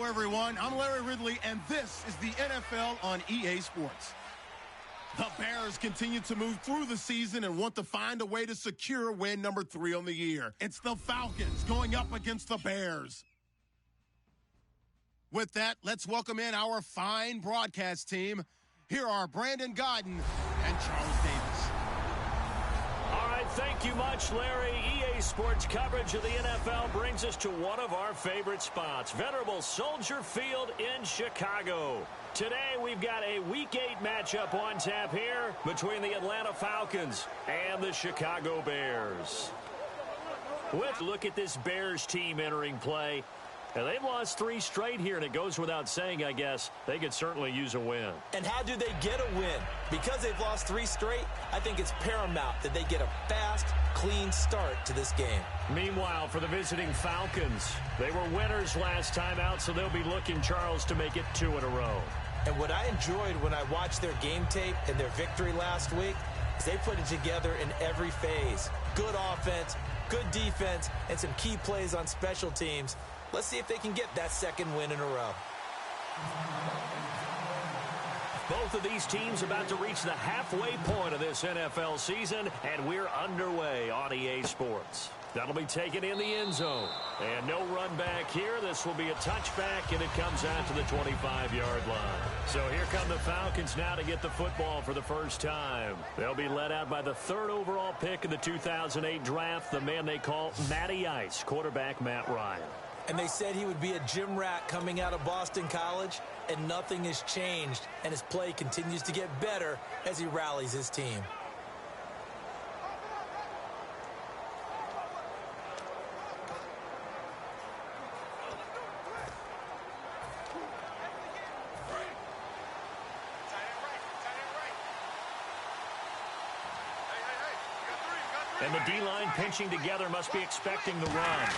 Hello, everyone. I'm Larry Ridley, and this is the NFL on EA Sports. The Bears continue to move through the season and want to find a way to secure win number 3 on the year. It's the Falcons going up against the Bears. With that, let's welcome in our fine broadcast team. Here are Brandon Godden and Charles Davis. All right, thank you much, Larry. EA Sports coverage of the NFL brings us to one of our favorite spots, venerable Soldier Field in Chicago. Today, we've got a Week 8 matchup on tap here between the Atlanta Falcons and the Chicago Bears. Let's look at this Bears team entering play. And they've lost 3 straight here, and it goes without saying, I guess, they could certainly use a win. And how do they get a win? Because they've lost 3 straight, I think it's paramount that they get a fast, clean start to this game. Meanwhile, for the visiting Falcons, they were winners last time out, so they'll be looking, Charles, to make it 2 in a row. And what I enjoyed when I watched their game tape and their victory last week is they put it together in every phase. Good offense, good defense, and some key plays on special teams. Let's see if they can get that second win in a row. Both of these teams about to reach the halfway point of this NFL season, and we're underway on EA Sports. That'll be taken in the end zone. And no run back here. This will be a touchback, and it comes out to the 25-yard line. So here come the Falcons now to get the football for the first time. They'll be led out by the 3rd overall pick in the 2008 draft, the man they call Matty Ice, quarterback Matt Ryan. And they said he would be a gym rat coming out of Boston College, and nothing has changed, and his play continues to get better as he rallies his team. And the D-line pinching together must be expecting the run.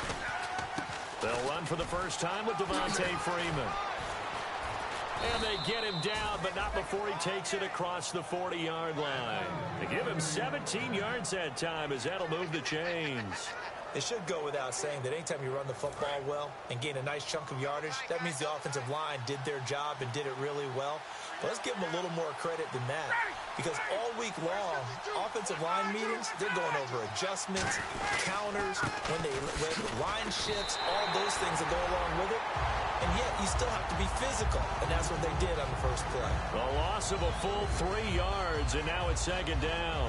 They'll run for the first time with Devontae Freeman. And they get him down, but not before he takes it across the 40-yard line. They give him 17 yards that time as that'll move the chains. It should go without saying that anytime you run the football well and gain a nice chunk of yardage, that means the offensive line did their job and did it really well. But let's give them a little more credit than that, because all week long, offensive line meetings, they're going over adjustments, counters, when line shifts, all those things that go along with it. And yet, you still have to be physical, and that's what they did on the first play. A loss of a full 3 yards, and now it's 2nd down.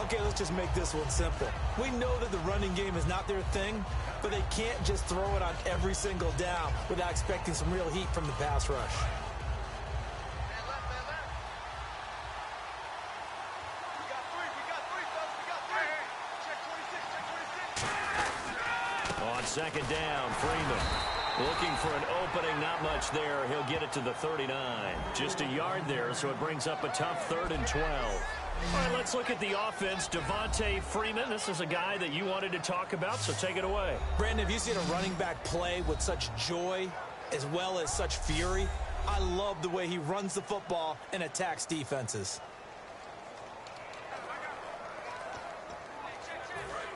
Okay, let's just make this one simple. We know that the running game is not their thing, but they can't just throw it on every single down without expecting some real heat from the pass rush. On 2nd down, Freeman looking for an opening, not much there. He'll get it to the 39. Just a yard there, so it brings up a tough 3rd and 12. All right, let's look at the offense. Devontae Freeman, this is a guy that you wanted to talk about, so take it away. Brandon, have you seen a running back play with such joy as well as such fury? I love the way he runs the football and attacks defenses.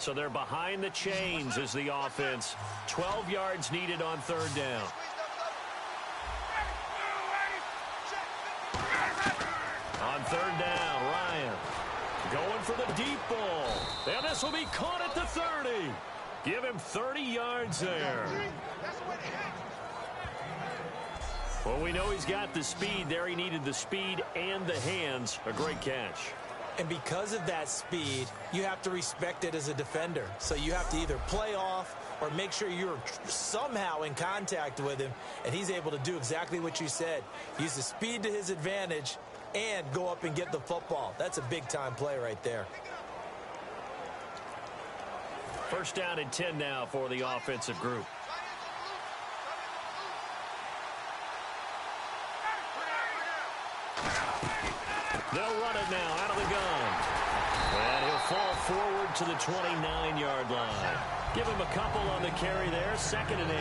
So they're behind the chains as the offense. 12 yards needed on 3rd down. On 3rd down, Ryan going for the deep ball. And this will be caught at the 30. Give him 30 yards there. Well, we know he's got the speed there. He needed the speed and the hands. A great catch. And because of that speed, you have to respect it as a defender. So you have to either play off or make sure you're somehow in contact with him, and he's able to do exactly what you said. Use the speed to his advantage and go up and get the football. That's a big-time play right there. 1st down and 10 now for the offensive group. They'll run it now out of the gun. And he'll fall forward to the 29-yard line. Give him a couple on the carry there. 2nd and 8.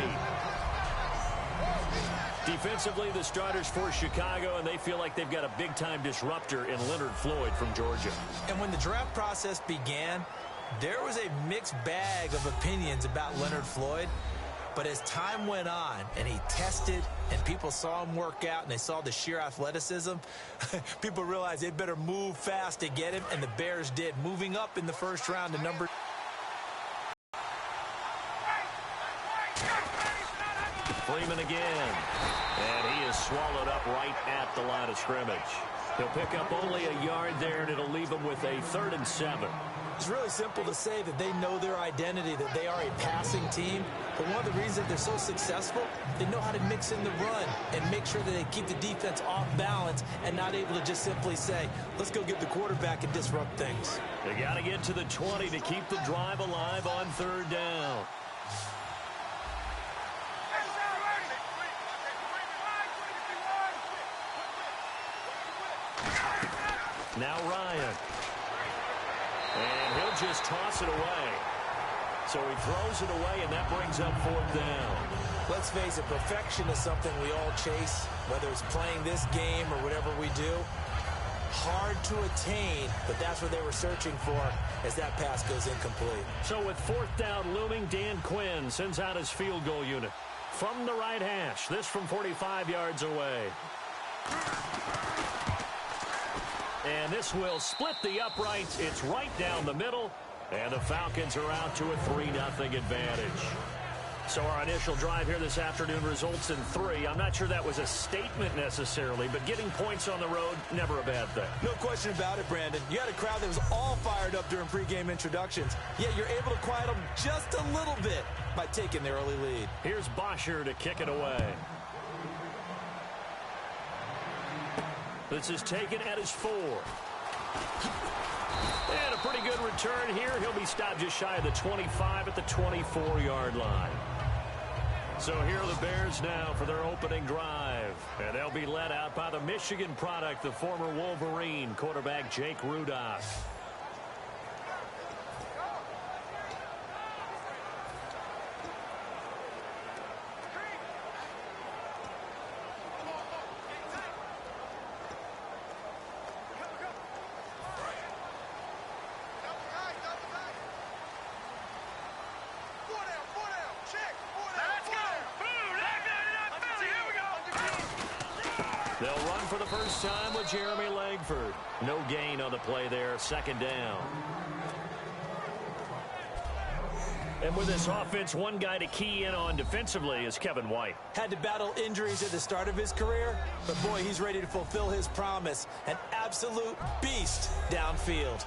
Defensively, the starters for Chicago, and they feel like they've got a big-time disruptor in Leonard Floyd from Georgia. And when the draft process began, there was a mixed bag of opinions about Leonard Floyd. But as time went on and he tested and people saw him work out and they saw the sheer athleticism, people realized they'd better move fast to get him, and the Bears did, moving up in the first round to number. Freeman again. And he is swallowed up right at the line of scrimmage. He'll pick up only a yard there, and it'll leave him with a 3rd and 7. It's really simple to say that they know their identity, that they are a passing team. But one of the reasons they're so successful, they know how to mix in the run and make sure that they keep the defense off balance and not able to just simply say, let's go get the quarterback and disrupt things. They got to get to the 20 to keep the drive alive on 3rd down. Now Ryan. And he'll just toss it away. So he throws it away, and that brings up 4th down. Let's face it, perfection is something we all chase, whether it's playing this game or whatever we do. Hard to attain, but that's what they were searching for as that pass goes incomplete. So with 4th down looming, Dan Quinn sends out his field goal unit. From the right hash, this from 45 yards away. And this will split the uprights. It's right down the middle. And the Falcons are out to a 3-0 advantage. So our initial drive here this afternoon results in 3. I'm not sure that was a statement necessarily, but getting points on the road, never a bad thing. No question about it, Brandon. You had a crowd that was all fired up during pregame introductions, yet you're able to quiet them just a little bit by taking the early lead. Here's Bosher to kick it away. This is taken at his 4. And a pretty good return here. He'll be stopped just shy of the 25 at the 24-yard line. So here are the Bears now for their opening drive. And they'll be led out by the Michigan product, the former Wolverine quarterback Jake Rudock. They'll run for the first time with Jeremy Langford. No gain on the play there, 2nd down. And with this offense, one guy to key in on defensively is Kevin White. Had to battle injuries at the start of his career, but boy, he's ready to fulfill his promise. An absolute beast downfield.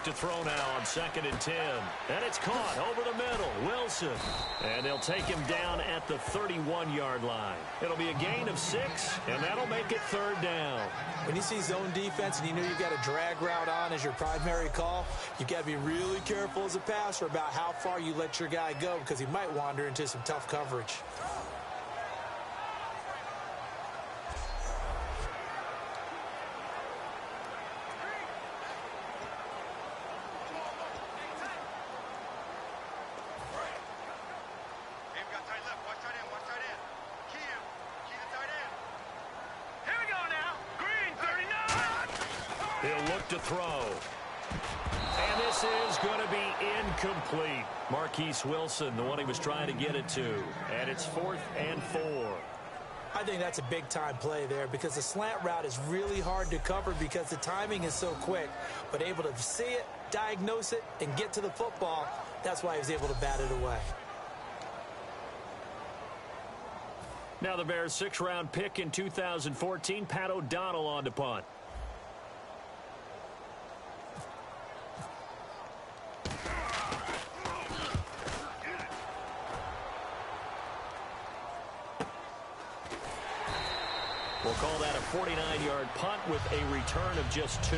To throw now on 2nd and 10. And it's caught over the middle. Wilson. And they'll take him down at the 31-yard line. It'll be a gain of 6, and that'll make it 3rd down. When you see zone defense and you know you've got a drag route on as your primary call, you've got to be really careful as a passer about how far you let your guy go because he might wander into some tough coverage. He'll look to throw. And this is going to be incomplete. Marquise Wilson, the one he was trying to get it to. And it's 4th and 4. I think that's a big-time play there because the slant route is really hard to cover because the timing is so quick. But able to see it, diagnose it, and get to the football, that's why he was able to bat it away. Now the Bears' 6th-round pick in 2014, Pat O'Donnell on to punt. We'll call that a 49-yard punt with a return of just 2.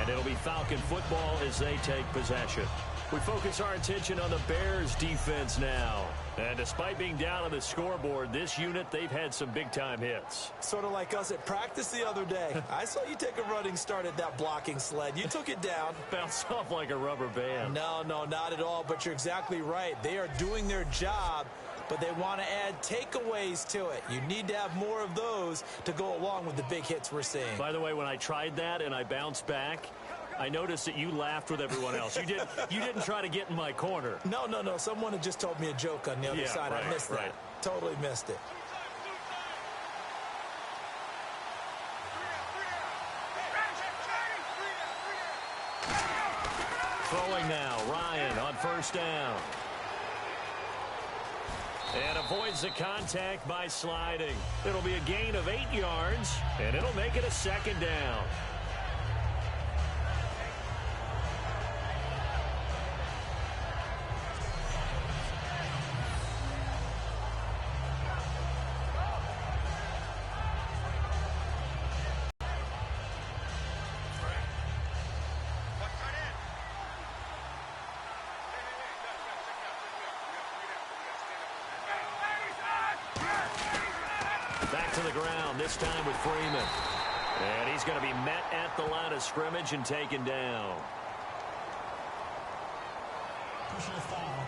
And it'll be Falcon football as they take possession. We focus our attention on the Bears defense now. And despite being down on the scoreboard, this unit, they've had some big-time hits. Sort of like us at practice the other day. I saw you take a running start at that blocking sled. You took it down. Bounced off like a rubber band. No, not at all, but you're exactly right. They are doing their job, but they want to add takeaways to it. You need to have more of those to go along with the big hits we're seeing. By the way, when I tried that and I bounced back, I noticed that you laughed with everyone else. You didn't try to get in my corner. No. Someone had just told me a joke on the other side. Right, I missed that. Totally missed it. Throwing now, Ryan on first down. And avoids the contact by sliding. It'll be a gain of 8 yards, and it'll make it a second down. Back to the ground, this time with Freeman. And he's going to be met at the line of scrimmage and taken down. Personal foul.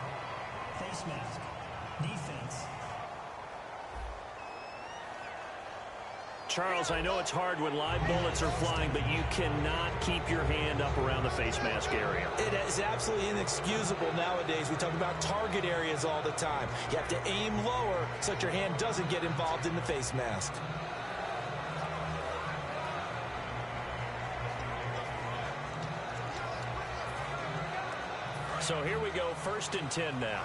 Face mask. Defense. Charles, I know it's hard when live bullets are flying, but you cannot keep your hand up around the face mask area. It is absolutely inexcusable nowadays. We talk about target areas all the time. You have to aim lower so that your hand doesn't get involved in the face mask. So here we go, 1st and 10 now.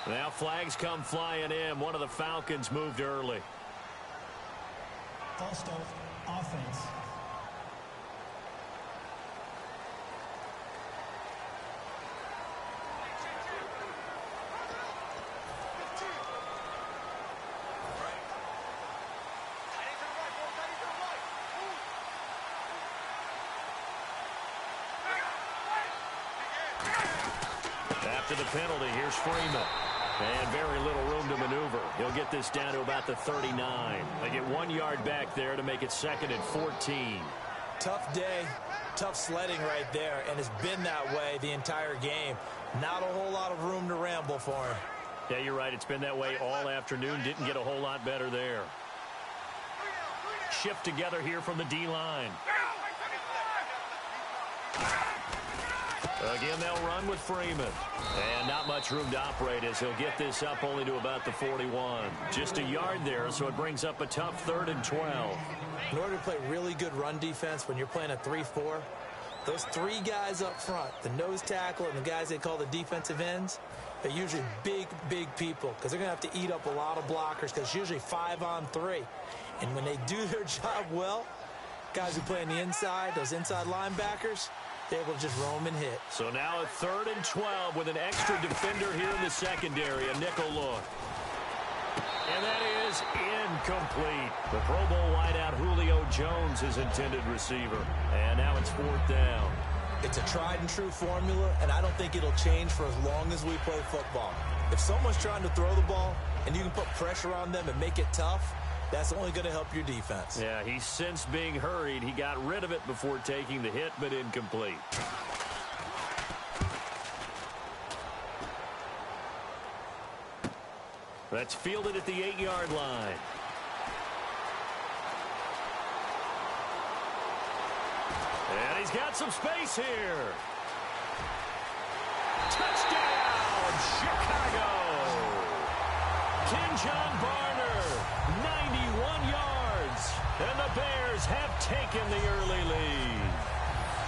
Now flags come flying in. One of the Falcons moved early. False start. Offense. After the penalty, here's Freeman. And very little room to maneuver. He'll get this down to about the 39. They get 1 yard back there to make it 2nd and 14. Tough day, tough sledding right there, and it's been that way the entire game. Not a whole lot of room to ramble for him. Yeah, you're right. It's been that way all afternoon. Didn't get a whole lot better there. Shift together here from the D-line. Again, they'll run with Freeman. And not much room to operate as he'll get this up only to about the 41. Just a yard there, so it brings up a tough 3rd and 12. In order to play really good run defense when you're playing a 3-4, those 3 guys up front, the nose tackle and the guys they call the defensive ends, they're usually big people because they're going to have to eat up a lot of blockers because it's usually 5-on-3. And when they do their job well, guys who play on the inside, those inside linebackers, they're able to just roam and hit. So now a 3rd and 12 with an extra defender here in the secondary, a nickel look. And that is incomplete. The Pro Bowl wideout Julio Jones, his intended receiver. And now it's 4th down. It's a tried and true formula, and I don't think it'll change for as long as we play football. If someone's trying to throw the ball and you can put pressure on them and make it tough, that's only going to help your defense. Yeah, he's since being hurried. He got rid of it before taking the hit, but incomplete. That's fielded at the 8-yard line. And he's got some space here. Touchdown, Chicago! King John Barner, 91 yards. And the Bears have taken the early lead.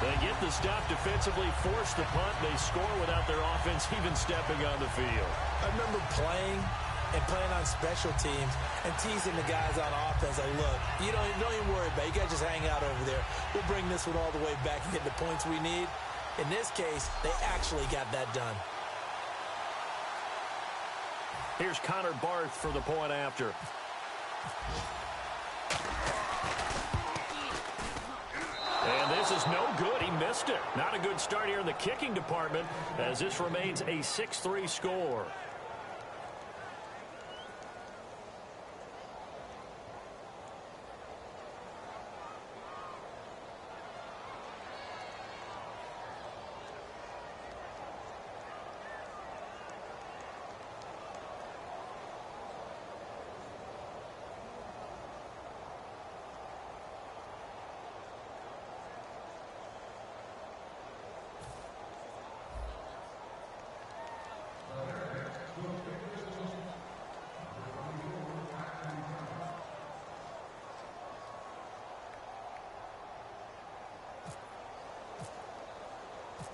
They get the stop defensively, force the punt. They score without their offense even stepping on the field. I remember playing on special teams and teasing the guys on offense. Like, look, you don't even worry about it. You guys just hang out over there. We'll bring this one all the way back and get the points we need. In this case, they actually got that done. Here's Connor Barth for the point after. And this is no good. He missed it. Not a good start here in the kicking department as this remains a 6-3 score.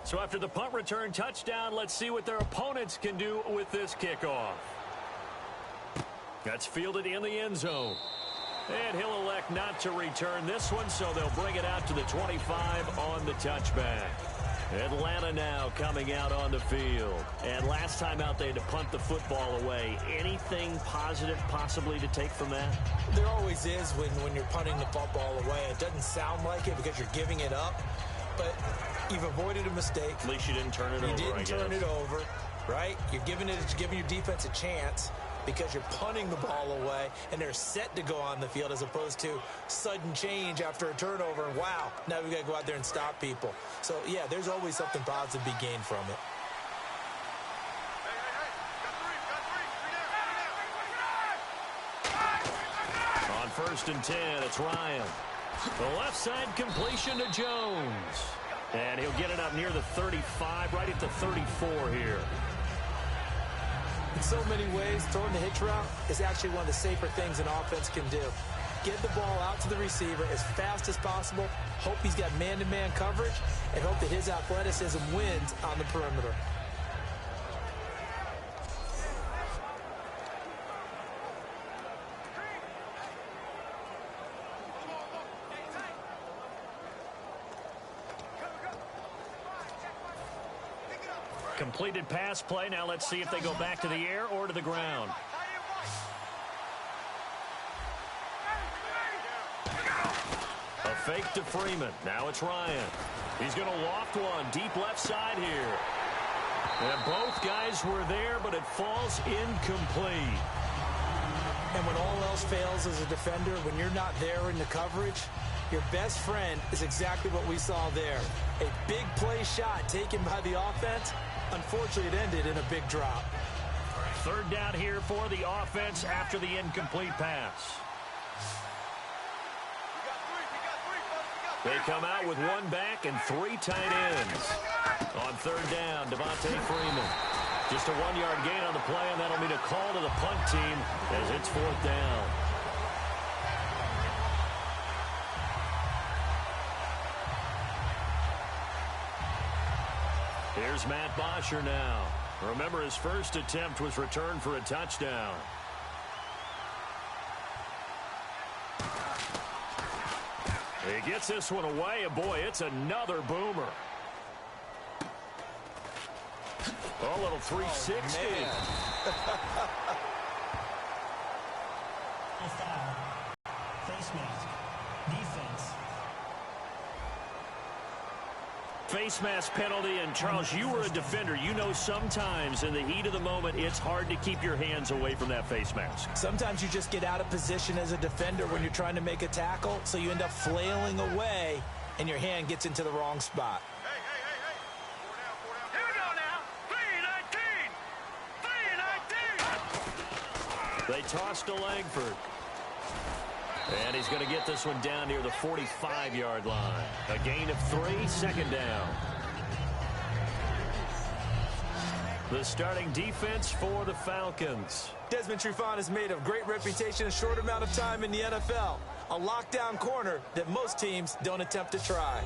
So after the punt return touchdown, let's see what their opponents can do with this kickoff. That's fielded in the end zone. And he'll elect not to return this one, so they'll bring it out to the 25 on the touchback. Atlanta now coming out on the field. And last time out they had to punt the football away. Anything positive possibly to take from that? There always is when you're punting the football away. It doesn't sound like it because you're giving it up, but you've avoided a mistake. At least you didn't turn it over, You didn't turn it over, right? You're giving your defense a chance because you're punting the ball away, and they're set to go on the field as opposed to sudden change after a turnover. And wow, now we've got to go out there and stop people. So, yeah, there's always something positive to be gained from it. On 1st and 10, it's Ryan. The left side completion to Jones. And he'll get it up near the 35, right at the 34 here. In so many ways, throwing the hitch route is actually one of the safer things an offense can do. Get the ball out to the receiver as fast as possible, hope he's got man-to-man coverage, and hope that his athleticism wins on the perimeter. Completed pass play. Now let's see if they go back to the air or to the ground. A fake to Freeman. Now it's Ryan. He's going to loft one deep left side here. And both guys were there, but it falls incomplete. And when all else fails as a defender, when you're not there in the coverage, your best friend is exactly what we saw there. A big play shot taken by the offense. Unfortunately, it ended in a big drop. 3rd down here for the offense after the incomplete pass. They come out with one back and 3 tight ends. On 3rd down, Devontae Freeman. Just a 1-yard gain on the play, and that'll mean a call to the punt team as it's 4th down. Here's Matt Bosher now. Remember, his first attempt was returned for a touchdown. He gets this one away, and boy, it's another boomer. A little 360. Foul. Face mask. Defense. Face mask penalty, and Charles, you were a defender. You know sometimes in the heat of the moment, it's hard to keep your hands away from that face mask. Sometimes you just get out of position as a defender when you're trying to make a tackle, so you end up flailing away, and your hand gets into the wrong spot. Here we go now. 3-19. 3-19. They tossed to Langford. And he's going to get this one down near the 45-yard line. A gain of 3, 2nd down. The starting defense for the Falcons. Desmond Trufant has made a great reputation in a short amount of time in the NFL. A lockdown corner that most teams don't attempt to try.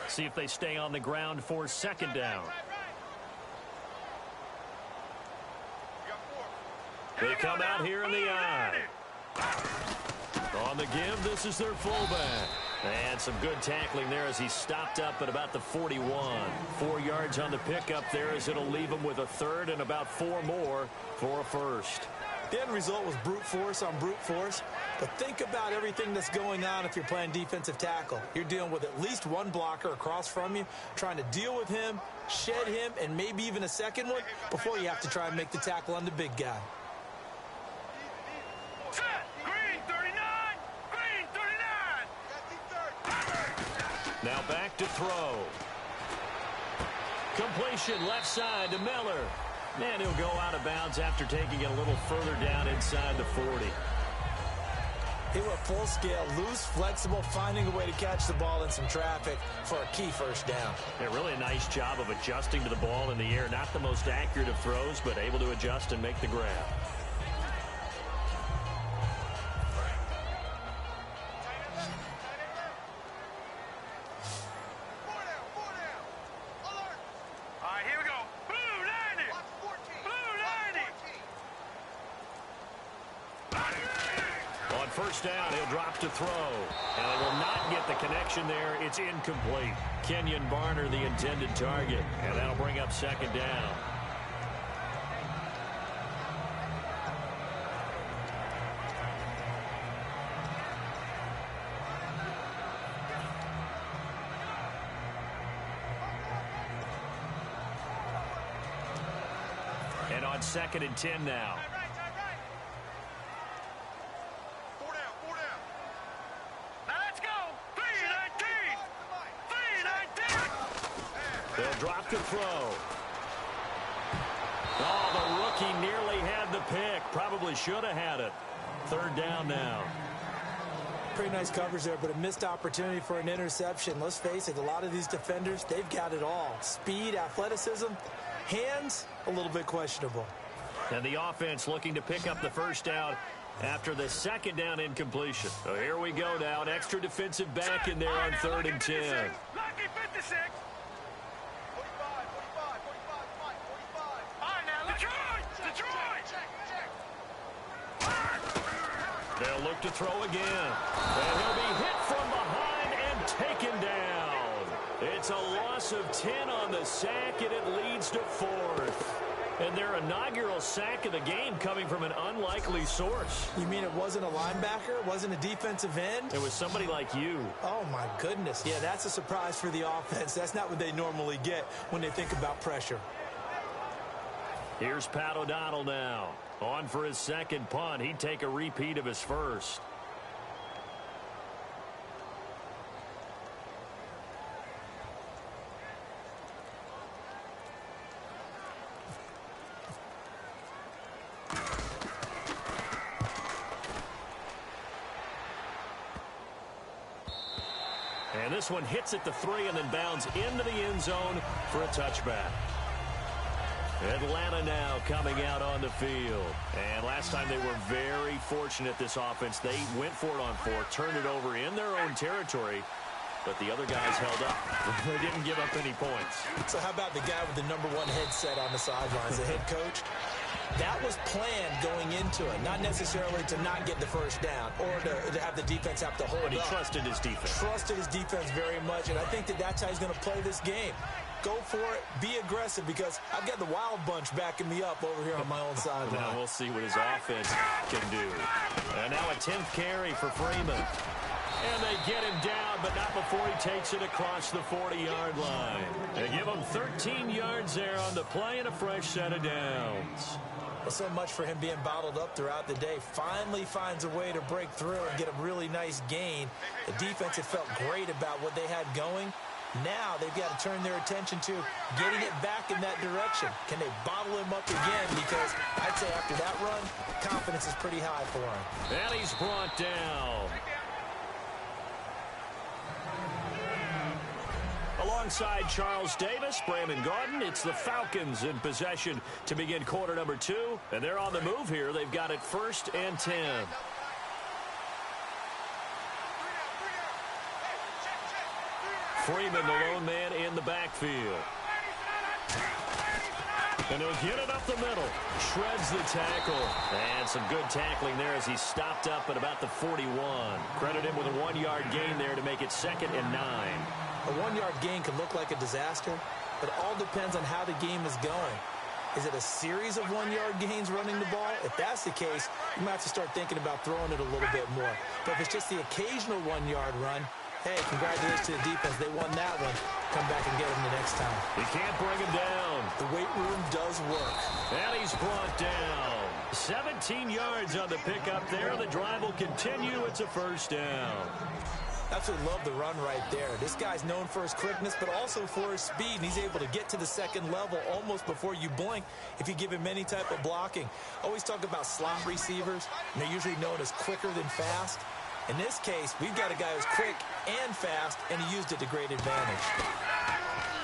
See if they stay on the ground for 2nd down. They come out here in the eye. On the give, this is their fullback. And some good tackling there as he stopped up at about the 41. 4 yards on the pickup there as it'll leave him with a third and about 4 more for a first. The end result was brute force on brute force. But think about everything that's going on if you're playing defensive tackle. You're dealing with at least one blocker across from you, trying to deal with him, shed him, and maybe even a second one before you have to try and make the tackle on the big guy. Now back to throw. Completion left side to Miller. And he'll go out of bounds after taking it a little further down inside the 40. He went full scale, loose, flexible, finding a way to catch the ball in some traffic for a key first down. Yeah, really a nice job of adjusting to the ball in the air. Not the most accurate of throws, but able to adjust and make the grab. First down, he'll drop to throw. And they will not get the connection there. It's incomplete. Kenyon Barner, the intended target. And that'll bring up second down. And on 2nd and 10 now. Drop to throw. Oh, the rookie nearly had the pick. Probably should have had it. 3rd down now. Pretty nice coverage there, but a missed opportunity for an interception. Let's face it, a lot of these defenders, they've got it all. Speed, athleticism, hands, a little bit questionable. And the offense looking to pick up the first down after the 2nd down incompletion. So here we go now. An extra defensive back in there on 3rd and 10. Lucky 56. They'll look to throw again. And he'll be hit from behind and taken down. It's a loss of 10 on the sack, and it leads to 4th. And their inaugural sack of the game coming from an unlikely source. You mean it wasn't a linebacker? It wasn't a defensive end? It was somebody like you. Oh, my goodness. Yeah, that's a surprise for the offense. That's not what they normally get when they think about pressure. Here's Pat O'Donnell now. On for his 2nd punt. He'd take a repeat of his first. And this one hits at the 3 and then bounds into the end zone for a touchback. Atlanta now coming out on the field. And last time they were very fortunate, this offense. They went for it on 4th, turned it over in their own territory, but the other guys held up. They didn't give up any points. So how about the guy with the #1 headset on the sidelines, the head coach? That was planned going into it, not necessarily to not get the first down or to have the defense have to hold up. But he trusted his defense. Trusted his defense very much, and I think that's how he's going to play this game. Go for it, be aggressive, because I've got the wild bunch backing me up over here on my own sideline. Now we'll see what his offense can do. And now a 10th carry for Freeman. And they get him down, but not before he takes it across the 40-yard line. They give him 13 yards there on the play and a fresh set of downs. Well, so much for him being bottled up throughout the day. Finally finds a way to break through and get a really nice gain. The defense had felt great about what they had going. Now they've got to turn their attention to getting it back in that direction. Can they bottle him up again? Because I'd say after that run, confidence is pretty high for him. And he's brought down. Alongside Charles Davis, Brandon Gordon, it's the Falcons in possession to begin quarter number 2. And they're on the move here. They've got it 1st and 10. Freeman, the lone man in the backfield. And he'll get it up the middle. Shreds the tackle. And some good tackling there as he stopped up at about the 41. Credit him with a 1-yard gain there to make it 2nd and 9. A 1-yard gain can look like a disaster, but it all depends on how the game is going. Is it a series of 1-yard gains running the ball? If that's the case, you might have to start thinking about throwing it a little bit more. But if it's just the occasional 1-yard run, hey, congratulations to the defense. They won that one. Come back and get him the next time. He can't bring him down. The weight room does work. And he's brought down. 17 yards on the pickup there. The drive will continue. It's a 1st down. Absolutely love the run right there. This guy's known for his quickness, but also for his speed, and he's able to get to the 2nd level almost before you blink if you give him any type of blocking. Always talk about slot receivers, and they're usually known as quicker than fast. In this case, we've got a guy who's quick and fast, and he used it to great advantage.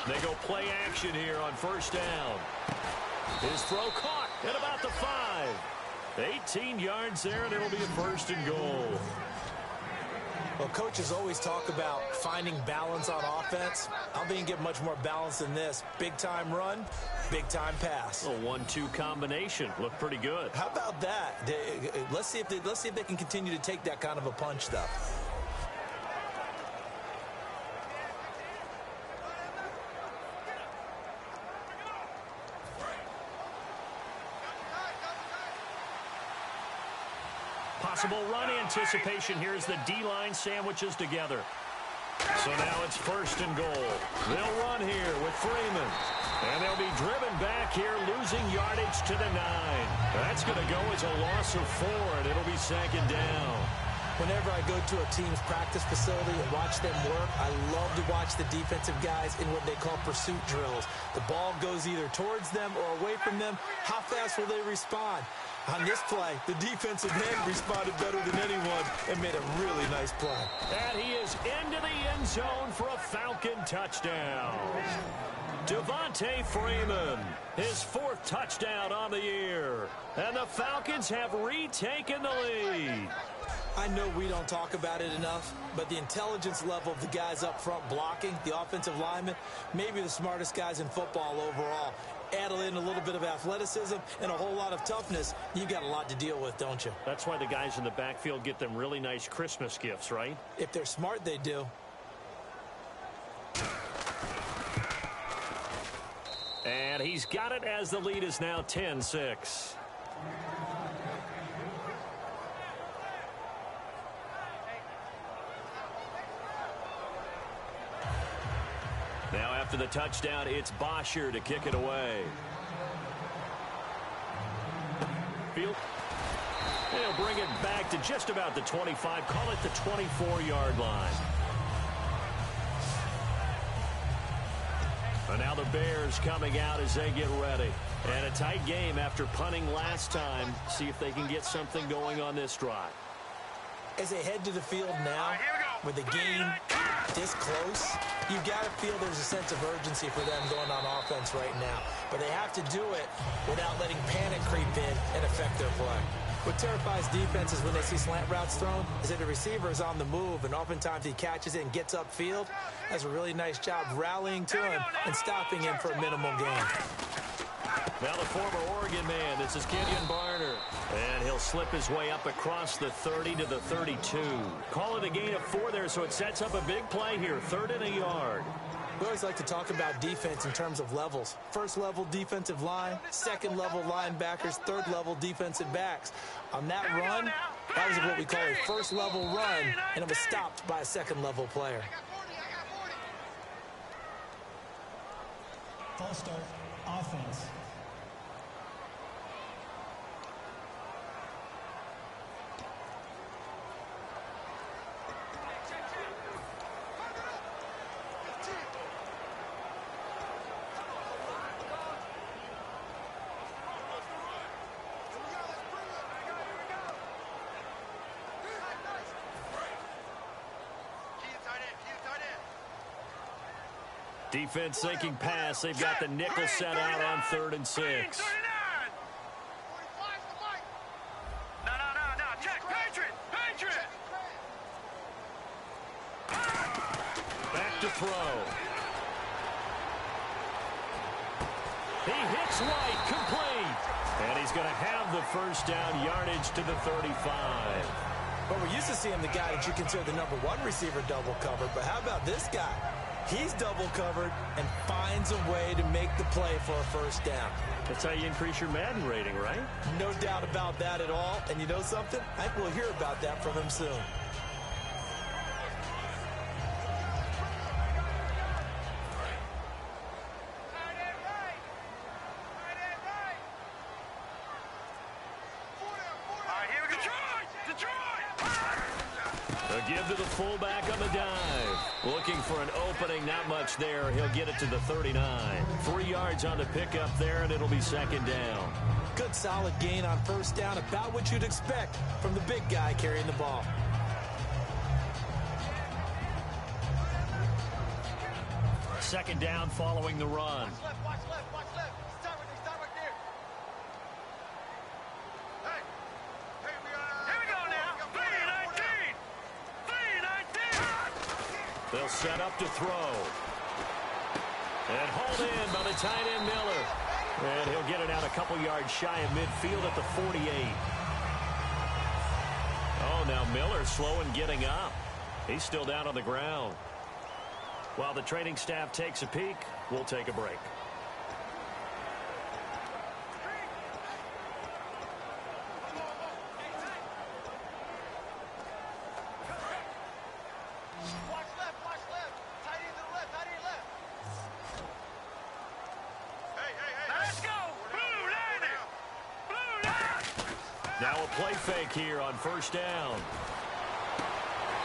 They go play action here on 1st down. His throw caught at about the 5. 18 yards there, and it'll be a 1st and goal. Well, coaches always talk about finding balance on offense. I don't think you can get much more balance than this. Big-time run, big-time pass. A 1-2 combination. Looked pretty good. How about that? Let's see if they can continue to take that kind of a punch, though. Possible run anticipation here as the D-line sandwiches together. So now it's 1st and goal. They'll run here with Freeman. And they'll be driven back here, losing yardage to the 9. That's going to go as a loss of 4, and it'll be 2nd down. Whenever I go to a team's practice facility and watch them work, I love to watch the defensive guys in what they call pursuit drills. The ball goes either towards them or away from them. How fast will they respond? On this play, the defensive end responded better than anyone and made a really nice play. And he is into the end zone for a Falcon touchdown. Devontae Freeman, his 4th touchdown on the year. And the Falcons have retaken the lead. I know we don't talk about it enough, but the intelligence level of the guys up front blocking, the offensive linemen, maybe the smartest guys in football overall. Add in a little bit of athleticism and a whole lot of toughness, you got a lot to deal with, don't you? That's why the guys in the backfield get them really nice Christmas gifts, right? If they're smart, they do. And he's got it as the lead is now 10-6. Now after the touchdown, it's Bosher to kick it away. Field. And he'll bring it back to just about the 25. Call it the 24-yard line. And now the Bears coming out as they get ready. And a tight game after punting last time. See if they can get something going on this drive. As they head to the field now, with the game this close, you got to feel there's a sense of urgency for them going on offense right now. But they have to do it without letting panic creep in and affect their play. What terrifies defenses when they see slant routes thrown is that the receiver is on the move, and oftentimes he catches it and gets upfield. Does a really nice job rallying to him and stopping him for a minimal gain. Now the former Oregon man, this is Kenyon Barner. And he'll slip his way up across the 30 to the 32. Call it a gain of 4 there, so it sets up a big play here. 3rd and a yard. We always like to talk about defense in terms of levels. 1st level defensive line, 2nd level linebackers, 3rd level defensive backs. On that run, that was what we call a 1st level run, and it was stopped by a 2nd level player. False start, offense. Defense sinking pass. They've got the nickel set out on 3rd and 6. No. Check. Patriot. Back to throw. He hits right, complete. And he's going to have the first down, yardage to the 35. But we're used to seeing the guy that you consider the number one receiver double covered. But how about this guy? He's double covered and finds a way to make the play for a first down. That's how you increase your Madden rating, right? No doubt about that at all. And you know something? I think we'll hear about that from him soon. Give to the fullback on the dive. Looking for an opening, not much there. He'll get it to the 39. 3 yards on the pickup there, and it'll be second down. Good solid gain on first down, about what you'd expect from the big guy carrying the ball. Second down following the run. Watch left, watch left, watch left. Stop right there. Hey, here we go now. 3-19. They'll set up to throw. And hauled in by the tight end Miller. And he'll get it out a couple yards shy of midfield at the 48. Oh, now Miller slow in getting up. He's still down on the ground. While the training staff takes a peek, we'll take a break. Now a play fake here on first down.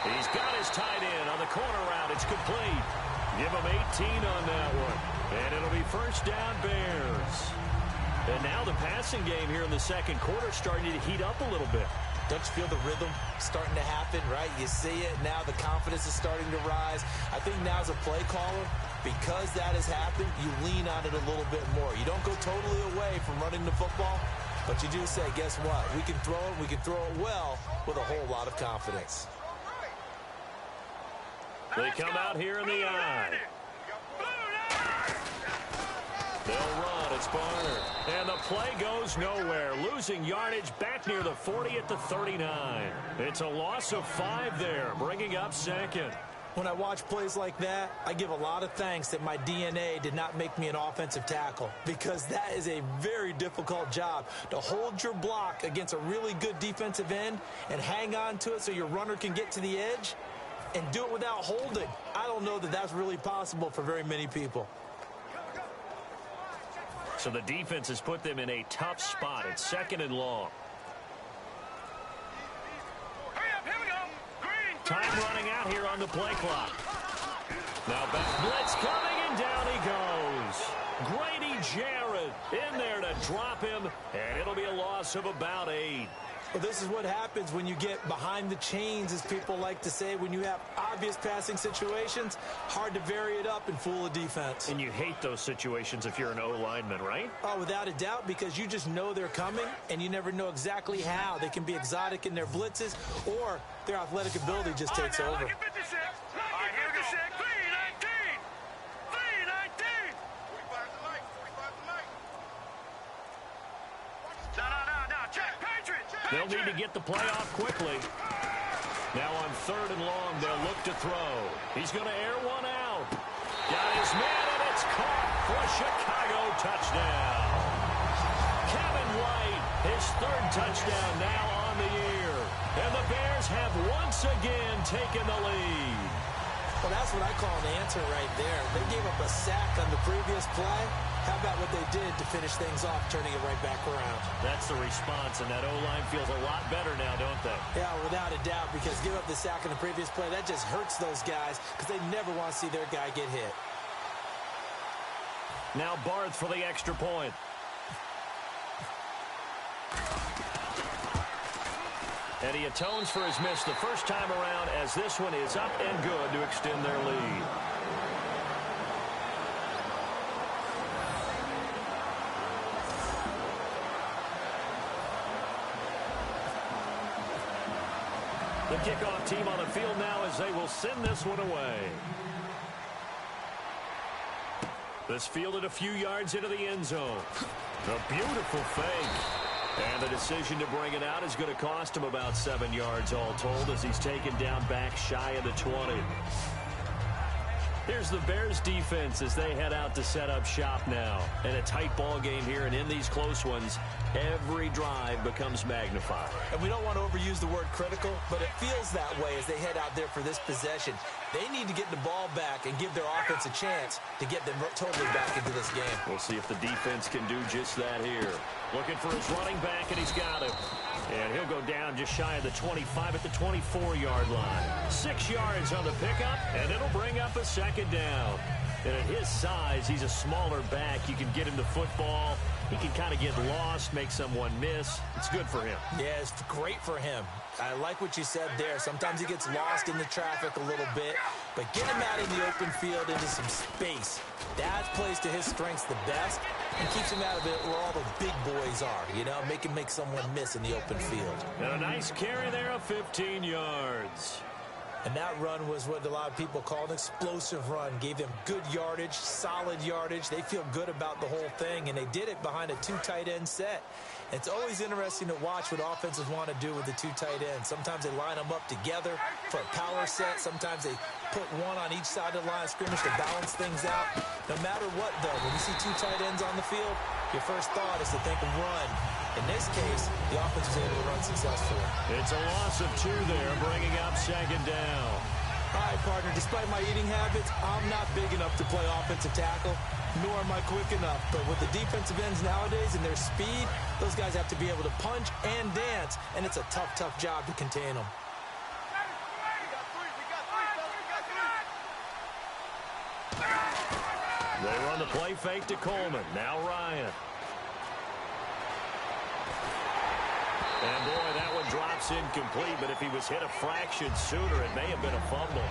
He's got his tight end on the corner route. It's complete. Give him 18 on that one. And it'll be first down Bears. And now the passing game here in the second quarter starting to heat up a little bit. Don't you feel the rhythm starting to happen, right? You see it. Now the confidence is starting to rise. I think now as a play caller, because that has happened, you lean on it a little bit more. You don't go totally away from running the football, but you do say, guess what? We can throw it. We can throw it well with a whole lot of confidence. They come out here in the eye. They'll run. It's Barner. And the play goes nowhere. Losing yardage back near the 40 at the 39. It's a loss of 5 there, bringing up second. When I watch plays like that, I give a lot of thanks that my DNA did not make me an offensive tackle, because that is a very difficult job to hold your block against a really good defensive end and hang on to it so your runner can get to the edge and do it without holding. I don't know that that's really possible for very many people. So the defense has put them in a tough spot. It's second and long. Time running out here on the play clock. Now back blitz coming, and down he goes. Grady Jarrett in there to drop him, and it'll be a loss of about 8. Well, this is what happens when you get behind the chains, as people like to say. When you have obvious passing situations, hard to vary it up and fool a defense. And you hate those situations if you're an O-lineman, right? Oh, without a doubt, because you just know they're coming, and you never know exactly how. They can be exotic in their blitzes, or their athletic ability just takes over. They'll need to get the play off quickly. Now on third and long, they'll look to throw. He's going to air one out. Got his man, and it's caught for a Chicago touchdown. Kevin White, his third touchdown now on the year. And the Bears have once again taken the lead. Well, that's what I call an answer right there. They gave up a sack on the previous play. How about what they did to finish things off, turning it right back around? That's the response, and that O-line feels a lot better now, don't they? Yeah, without a doubt, because give up the sack in the previous play, that just hurts those guys because they never want to see their guy get hit. Now Barth for the extra point. And he atones for his miss the first time around, as this one is up and good to extend their lead. The kickoff team on the field now as they will send this one away. This fielded a few yards into the end zone. A beautiful fake. And the decision to bring it out is going to cost him about 7 yards all told as he's taken down back shy of the 20. Here's the Bears defense as they head out to set up shop now. In a tight ball game here, and in these close ones, every drive becomes magnified. And we don't want to overuse the word critical, but it feels that way as they head out there for this possession. They need to get the ball back and give their offense a chance to get them totally back into this game. We'll see if the defense can do just that here. Looking for his running back, and he's got him. And he'll go down just shy of the 25 at the 24-yard line. 6 yards on the pickup, and it'll bring up a second down. And at his size, he's a smaller back. You can get him the football. He can kind of get lost, make someone miss. It's good for him. Yeah, it's great for him. I like what you said there. Sometimes he gets lost in the traffic a little bit, but get him out in the open field into some space. That plays to his strengths the best and keeps him out of it where all the big boys are, you know, make him make someone miss in the open field. And a nice carry there of 15 yards. And that run was what a lot of people call an explosive run. Gave them good yardage, solid yardage. They feel good about the whole thing, and they did it behind a 2 tight end set. It's always interesting to watch what offenses want to do with the 2 tight ends. Sometimes they line them up together for a power set. Sometimes they put one on each side of the line of scrimmage to balance things out. No matter what, though, when you see 2 tight ends on the field, your first thought is to think of run. In this case, the offense was able to run successfully. It's a loss of 2 there, bringing up second down. All right, partner, despite my eating habits, I'm not big enough to play offensive tackle, nor am I quick enough. But with the defensive ends nowadays and their speed, those guys have to be able to punch and dance, and it's a tough, tough job to contain them. They run the play fake to Coleman. Now Ryan. And boy, that one drops incomplete, but if he was hit a fraction sooner, it may have been a fumble.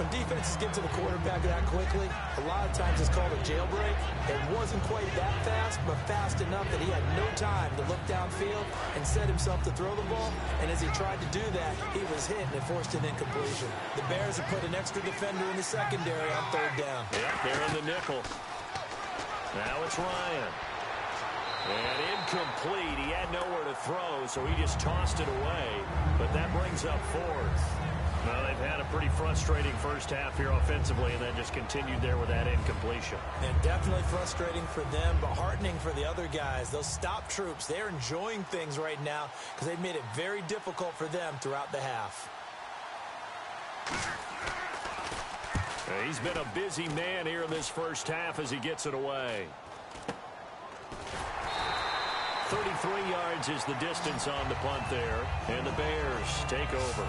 When defenses get to the quarterback that quickly, a lot of times it's called a jailbreak. It wasn't quite that fast, but fast enough that he had no time to look downfield and set himself to throw the ball. And as he tried to do that, he was hit and it forced an incompletion. The Bears have put an extra defender in the secondary on 3rd down. Yep, they're in the nickel. Now it's Ryan. And incomplete. He had nowhere to throw, so he just tossed it away. But that brings up 4th. Well, they've had a pretty frustrating first half here offensively, and then just continued there with that incompletion. And definitely frustrating for them, but heartening for the other guys. Those stop troops, they're enjoying things right now because they've made it very difficult for them throughout the half. He's been a busy man here in this first half as he gets it away. 33 yards is the distance on the punt there, and the Bears take over.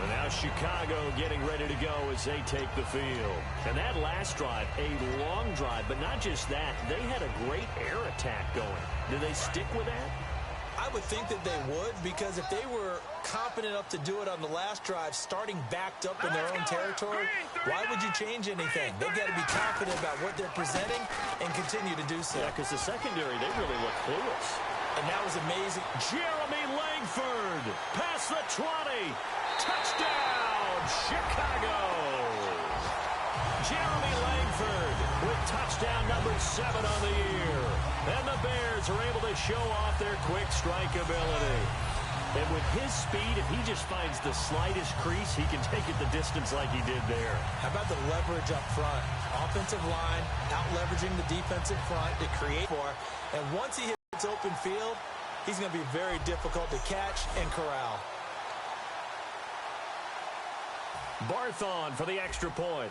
And now Chicago getting ready to go as they take the field. And that last drive, a long drive, but not just that. They had a great air attack going. Do they stick with that? I would think that they would, because if they were confident enough to do it on the last drive, starting backed up in their own territory, why would you change anything? They've got to be confident about what they're presenting and continue to do so. Yeah, because the secondary, they really look clueless. And that was amazing. Jeremy Langford, past the 20. Touchdown, Chicago. Jeremy Langford with touchdown number 7 on the year. And the Bears are able to show off their quick strike ability. And with his speed, if he just finds the slightest crease, he can take it the distance like he did there. How about the leverage up front? Offensive line, out-leveraging the defensive front to create more. And once he hits open field, he's going to be very difficult to catch and corral. Barthon for the extra point.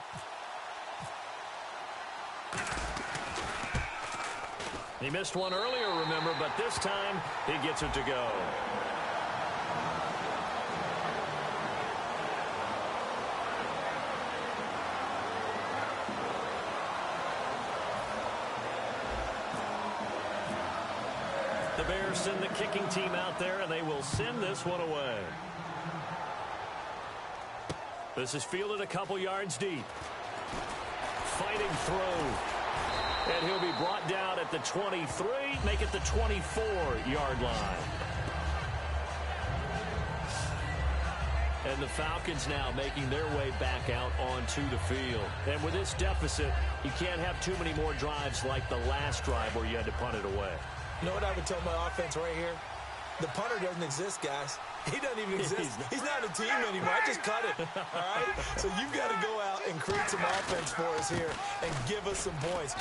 He missed one earlier, remember, but this time he gets it to go. The Bears send the kicking team out there, and they will send this one away. This is fielded a couple yards deep. Fighting through. And he'll be brought down at the 23, make it the 24-yard line. And the Falcons now making their way back out onto the field. And with this deficit, you can't have too many more drives like the last drive where you had to punt it away. You know what I would tell my offense right here? The punter doesn't exist, guys. He doesn't even exist. He's not a team anymore. I just cut it, all right? So you've got to go out and create some offense for us here and give us some points.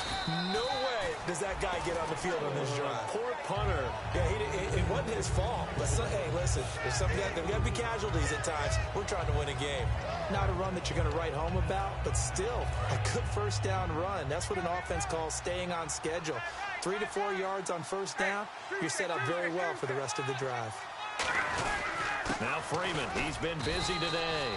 No way does that guy get on the field on this drive. Poor punter. Yeah, it wasn't his fault. But hey, listen, there's got to be casualties at times. We're trying to win a game. Not a run that you're going to write home about, but still a good first down run. That's what an offense calls staying on schedule. 3 to 4 yards on first down, you're set up very well for the rest of the drive. Now Freeman, he's been busy today.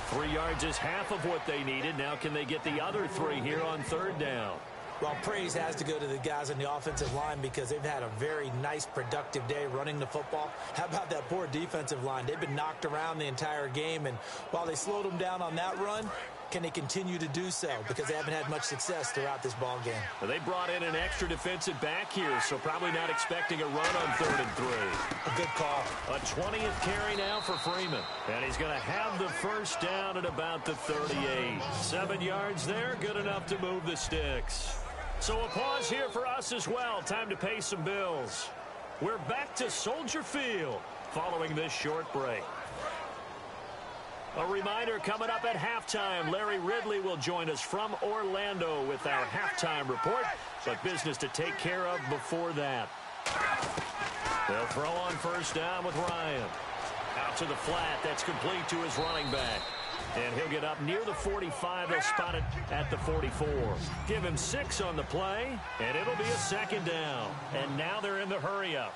3 yards is half of what they needed. Now can they get the other 3 here on third down? Well, praise has to go to the guys on the offensive line because they've had a very nice, productive day running the football. How about that poor defensive line? They've been knocked around the entire game, and while they slowed them down on that run, can they continue to do so? Because they haven't had much success throughout this ball game. Well, they brought in an extra defensive back here, so probably not expecting a run on 3rd and 3. A good call. A 20th carry now for Freeman. And he's going to have the first down at about the 38. 7 yards there, good enough to move the sticks. So a pause here for us as well. Time to pay some bills. We're back to Soldier Field following this short break. A reminder coming up at halftime, Larry Ridley will join us from Orlando with our halftime report, but business to take care of before that. They'll throw on first down with Ryan. Out to the flat, that's complete to his running back. And he'll get up near the 45. They'll spot it at the 44. Give him 6 on the play, and it'll be a second down. And now they're in the hurry-up.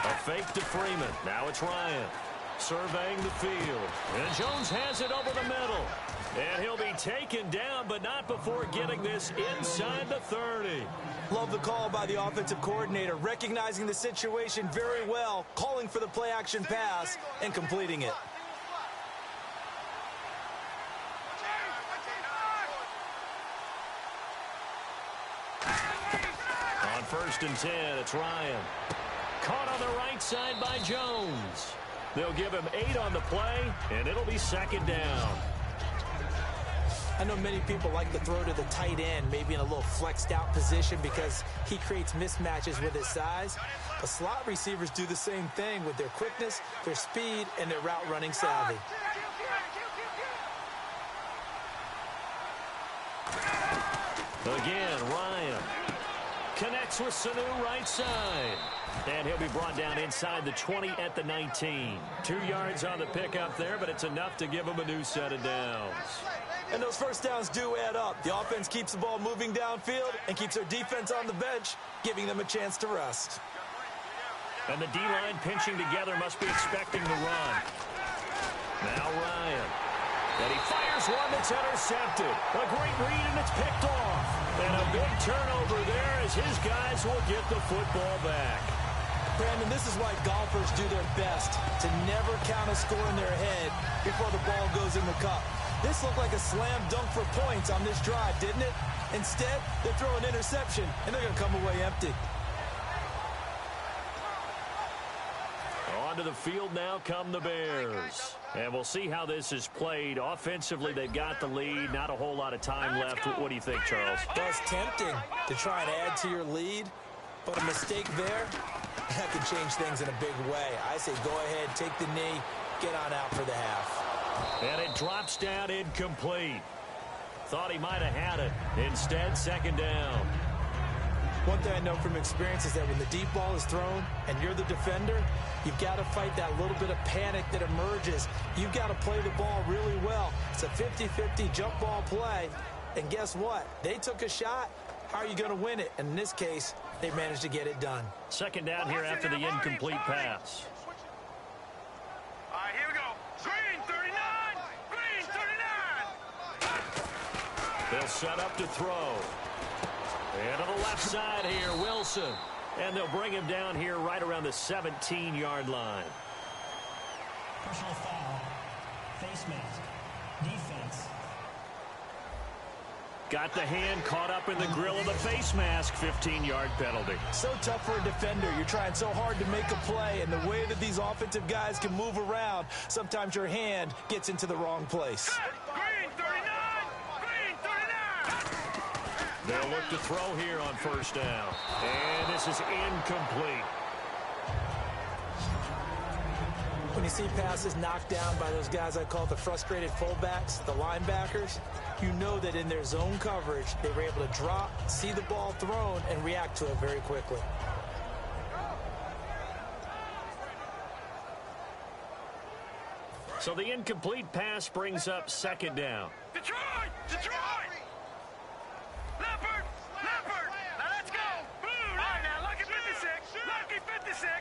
A fake to Freeman. Now it's Ryan surveying the field. And Jones has it over the middle. And he'll be taken down, but not before getting this inside the 30. Love the call by the offensive coordinator, recognizing the situation very well, calling for the play-action pass, and completing it. On 1st and 10, it's Ryan. Caught on the right side by Jones. They'll give him 8 on the play, and it'll be second down. I know many people like to throw to the tight end, maybe in a little flexed out position because he creates mismatches with his size. But slot receivers do the same thing with their quickness, their speed, and their route running savvy. Again, Ryan connects with Sanu right side. And he'll be brought down inside the 20 at the 19. 2 yards on the pickup there, but it's enough to give him a new set of downs. And those first downs do add up. The offense keeps the ball moving downfield and keeps their defense on the bench, giving them a chance to rest. And the D-line pinching together must be expecting the run. Now Ryan. And he fires one that's intercepted. A great read, and it's picked off. And a big turnover there as his guys will get the football back. Brandon, this is why golfers do their best to never count a score in their head before the ball goes in the cup. This looked like a slam dunk for points on this drive, didn't it? Instead, they throw an interception, and they're going to come away empty. Onto the field now come the Bears. And we'll see how this is played. Offensively, they've got the lead. Not a whole lot of time left. What do you think, Charles? Well, it's tempting to try and add to your lead, but a mistake there, that could change things in a big way. I say go ahead, take the knee, get on out for the half. And it drops down incomplete. Thought he might have had it. Instead, second down. One thing I know from experience is that when the deep ball is thrown and you're the defender, you've got to fight that little bit of panic that emerges. You've got to play the ball really well. It's a 50-50 jump ball play. And guess what? They took a shot. How are you going to win it? And in this case, they managed to get it done. Second down here after the incomplete pass. All right, here we go. Green 39. Green 39. They'll set up to throw. And to the left side here, Wilson. And they'll bring him down here right around the 17-yard line. Personal foul. Face mask. Defense. Got the hand caught up in the grill of the face mask. 15-yard penalty. So tough for a defender. You're trying so hard to make a play, and the way that these offensive guys can move around, sometimes your hand gets into the wrong place. Green 39! Green 39! They'll look to throw here on first down. And this is incomplete. When you see passes knocked down by those guys I call the frustrated fullbacks, the linebackers, you know that in their zone coverage, they were able to drop, see the ball thrown, and react to it very quickly. So the incomplete pass brings up second down. Detroit! Detroit! Leopard! Leopard! Now let's go! Blue! All right, now, Lucky 56! Lucky 56!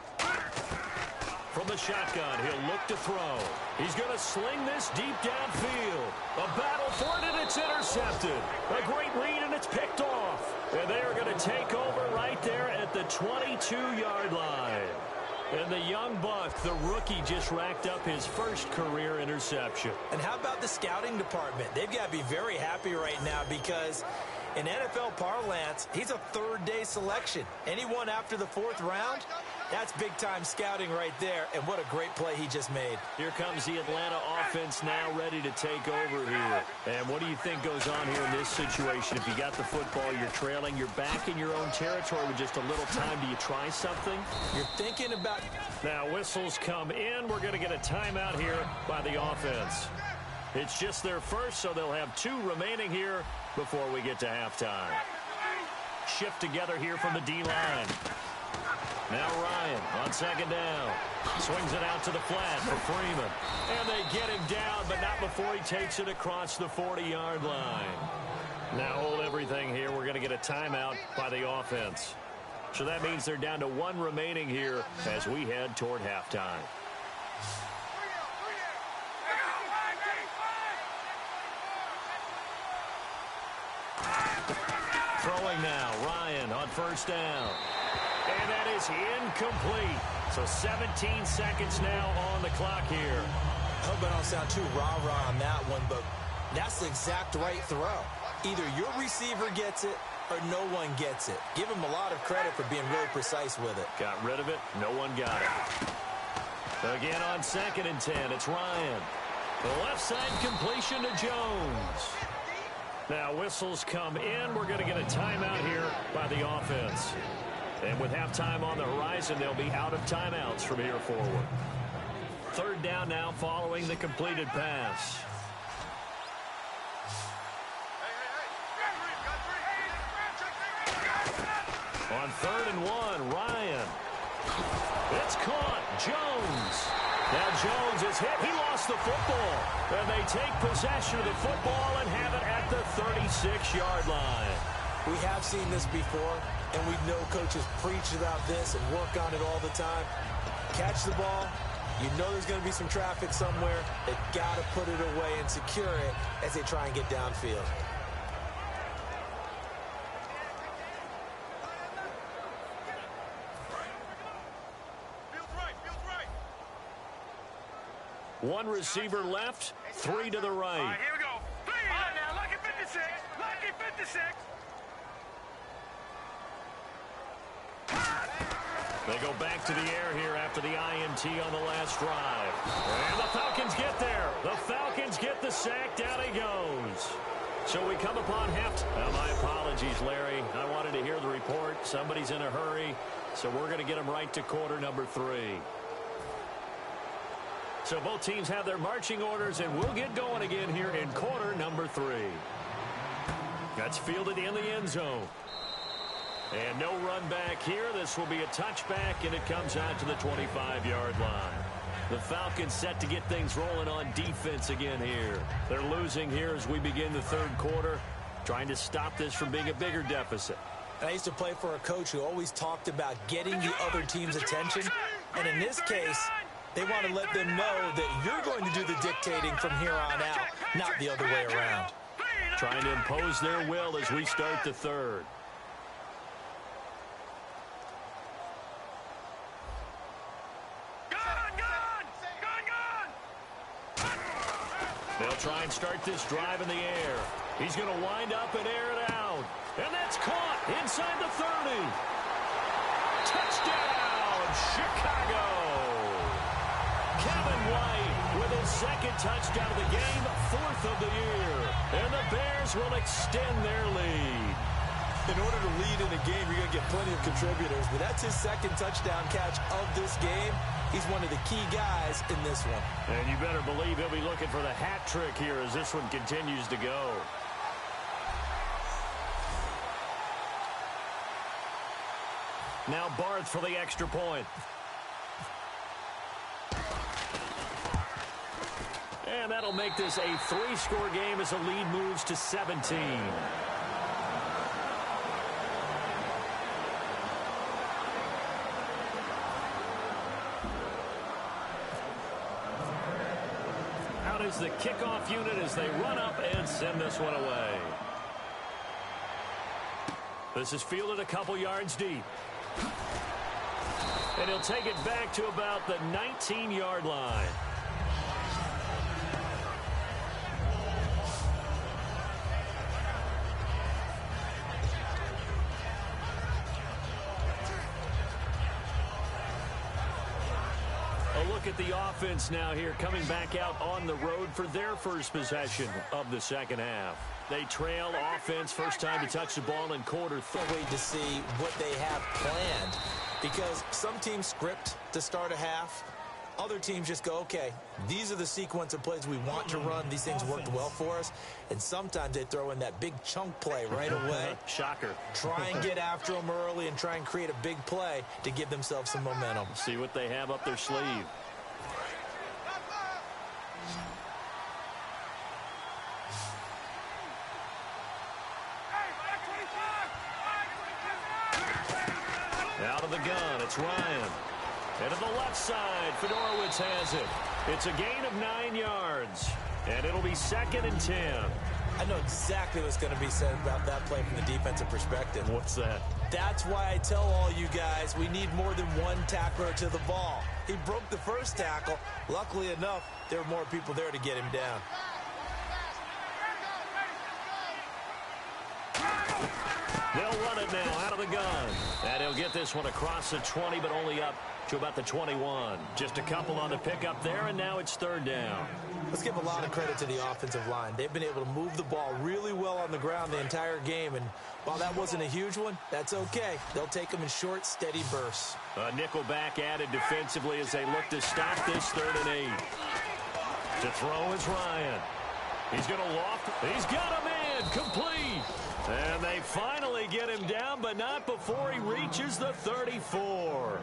From the shotgun, he'll look to throw. He's going to sling this deep downfield. A battle for it, and it's intercepted. A great read, and it's picked off. And they are going to take over right there at the 22-yard line. And the young buck, the rookie, just racked up his first career interception. And how about the scouting department? They've got to be very happy right now because in NFL parlance, he's a third-day selection. Anyone after the fourth round, that's big-time scouting right there, and what a great play he just made. Here comes the Atlanta offense now ready to take over here. And what do you think goes on here in this situation? If you got the football, you're trailing, you're back in your own territory with just a little time. Do you try something? You're thinking about... Now whistles come in. We're going to get a timeout here by the offense. It's just their first, so they'll have 2 remaining here before we get to halftime. Shift together here from the D-line. Now Ryan on second down. Swings it out to the flat for Freeman. And they get him down, but not before he takes it across the 40-yard line. Now hold everything here. We're going to get a timeout by the offense. So that means they're down to 1 remaining here as we head toward halftime. Throwing now, Ryan on first down. And that is incomplete. So 17 seconds now on the clock here. I hope I don't sound too rah-rah on that one, but that's the exact right throw. Either your receiver gets it or no one gets it. Give him a lot of credit for being really precise with it. Got rid of it. No one got it. Again on 2nd and 10. It's Ryan. The left side completion to Jones. Now whistles come in. We're going to get a timeout here by the offense. And with halftime on the horizon, they'll be out of timeouts from here forward. 3rd down now following the completed pass. On 3rd and 1, Ryan. It's caught. Jones. Now Jones is hit. He lost the football. And they take possession of the football and have it at the 36-yard line. We have seen this before, and we know coaches preach about this and work on it all the time. Catch the ball. You know there's going to be some traffic somewhere. They've got to put it away and secure it as they try and get downfield. One receiver left, 3 to the right. All right, here we go. 3. All right, now, Lucky 56. Lucky 56. They go back to the air here after the INT on the last drive. And the Falcons get there. The Falcons get the sack. Down he goes. So we come upon halftime. My apologies, Larry. I wanted to hear the report. Somebody's in a hurry. So we're going to get them right to quarter number 3. So both teams have their marching orders, and we'll get going again here in quarter number 3. That's fielded in the end zone. And no run back here. This will be a touchback, and it comes out to the 25-yard line. The Falcons set to get things rolling on defense again here. They're losing here as we begin the 3rd quarter, trying to stop this from being a bigger deficit. And I used to play for a coach who always talked about getting the other team's attention. And in this case, they want to let them know that you're going to do the dictating from here on out, not the other way around. Trying to impose their will as we start the 3rd. They'll try and start this drive in the air. He's going to wind up and air it out. And that's caught inside the 30. Touchdown, Chicago. Kevin White with his second touchdown of the game, 4th of the year. And the Bears will extend their lead. In order to lead in a game, you're going to get plenty of contributors, but that's his second touchdown catch of this game. He's one of the key guys in this one. And you better believe he'll be looking for the hat trick here as this one continues to go. Now Barth for the extra point. And that'll make this a 3-score game as the lead moves to 17. Out is the kickoff unit as they run up and send this one away. This is fielded a couple yards deep. And he'll take it back to about the 19-yard line. A look at the offense now here, coming back out on the road for their first possession of the second half. They trail offense, first time to touch the ball in quarter. Wait to see what they have planned, because some teams script to start a half. Other teams just go, okay, these are the sequence of plays we want to run. These things worked well for us. And sometimes they throw in that big chunk play right away. Shocker. Try and get after them early and try and create a big play to give themselves some momentum. See what they have up their sleeve. Out of the gun, it's Ryan. And to the left side, Fedorowicz has it. It's a gain of 9 yards. And it'll be 2nd and 10. I know exactly what's going to be said about that play from the defensive perspective. What's that? That's why I tell all you guys we need more than one tackler to the ball. He broke the first tackle. Luckily enough, there were more people there to get him down. They'll run it now out of the gun. And he'll get this one across the 20, but only up to about the 21. Just a couple on the pickup there, and now it's 3rd down. Let's give a lot of credit to the offensive line. They've been able to move the ball really well on the ground the entire game, and while that wasn't a huge one, that's okay. They'll take them in short, steady bursts. A nickel back added defensively as they look to stop this 3rd and 8. To throw is Ryan. He's going to loft. He's got a man complete. And they finally get him down, but not before he reaches the 34.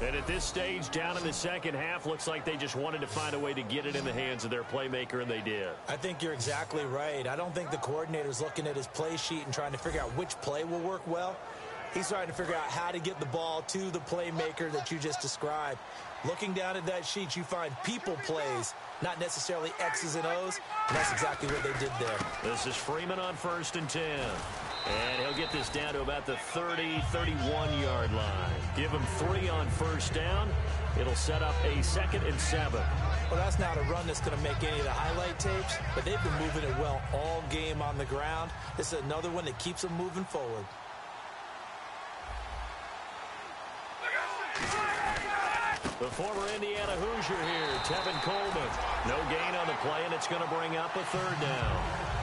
And at this stage, down in the second half, looks like they just wanted to find a way to get it in the hands of their playmaker, and they did. I think you're exactly right. I don't think the coordinator's looking at his play sheet and trying to figure out which play will work well. He's trying to figure out how to get the ball to the playmaker that you just described. Looking down at that sheet, you find people plays, not necessarily X's and O's, and that's exactly what they did there. This is Freeman on 1st and 10. And he'll get this down to about the 30, 31-yard line. Give him 3 on 1st down. It'll set up a 2nd and 7. Well, that's not a run that's going to make any of the highlight tapes, but they've been moving it well all game on the ground. This is another one that keeps them moving forward. The former Indiana Hoosier here, Tevin Coleman. No gain on the play, and it's going to bring up a 3rd down.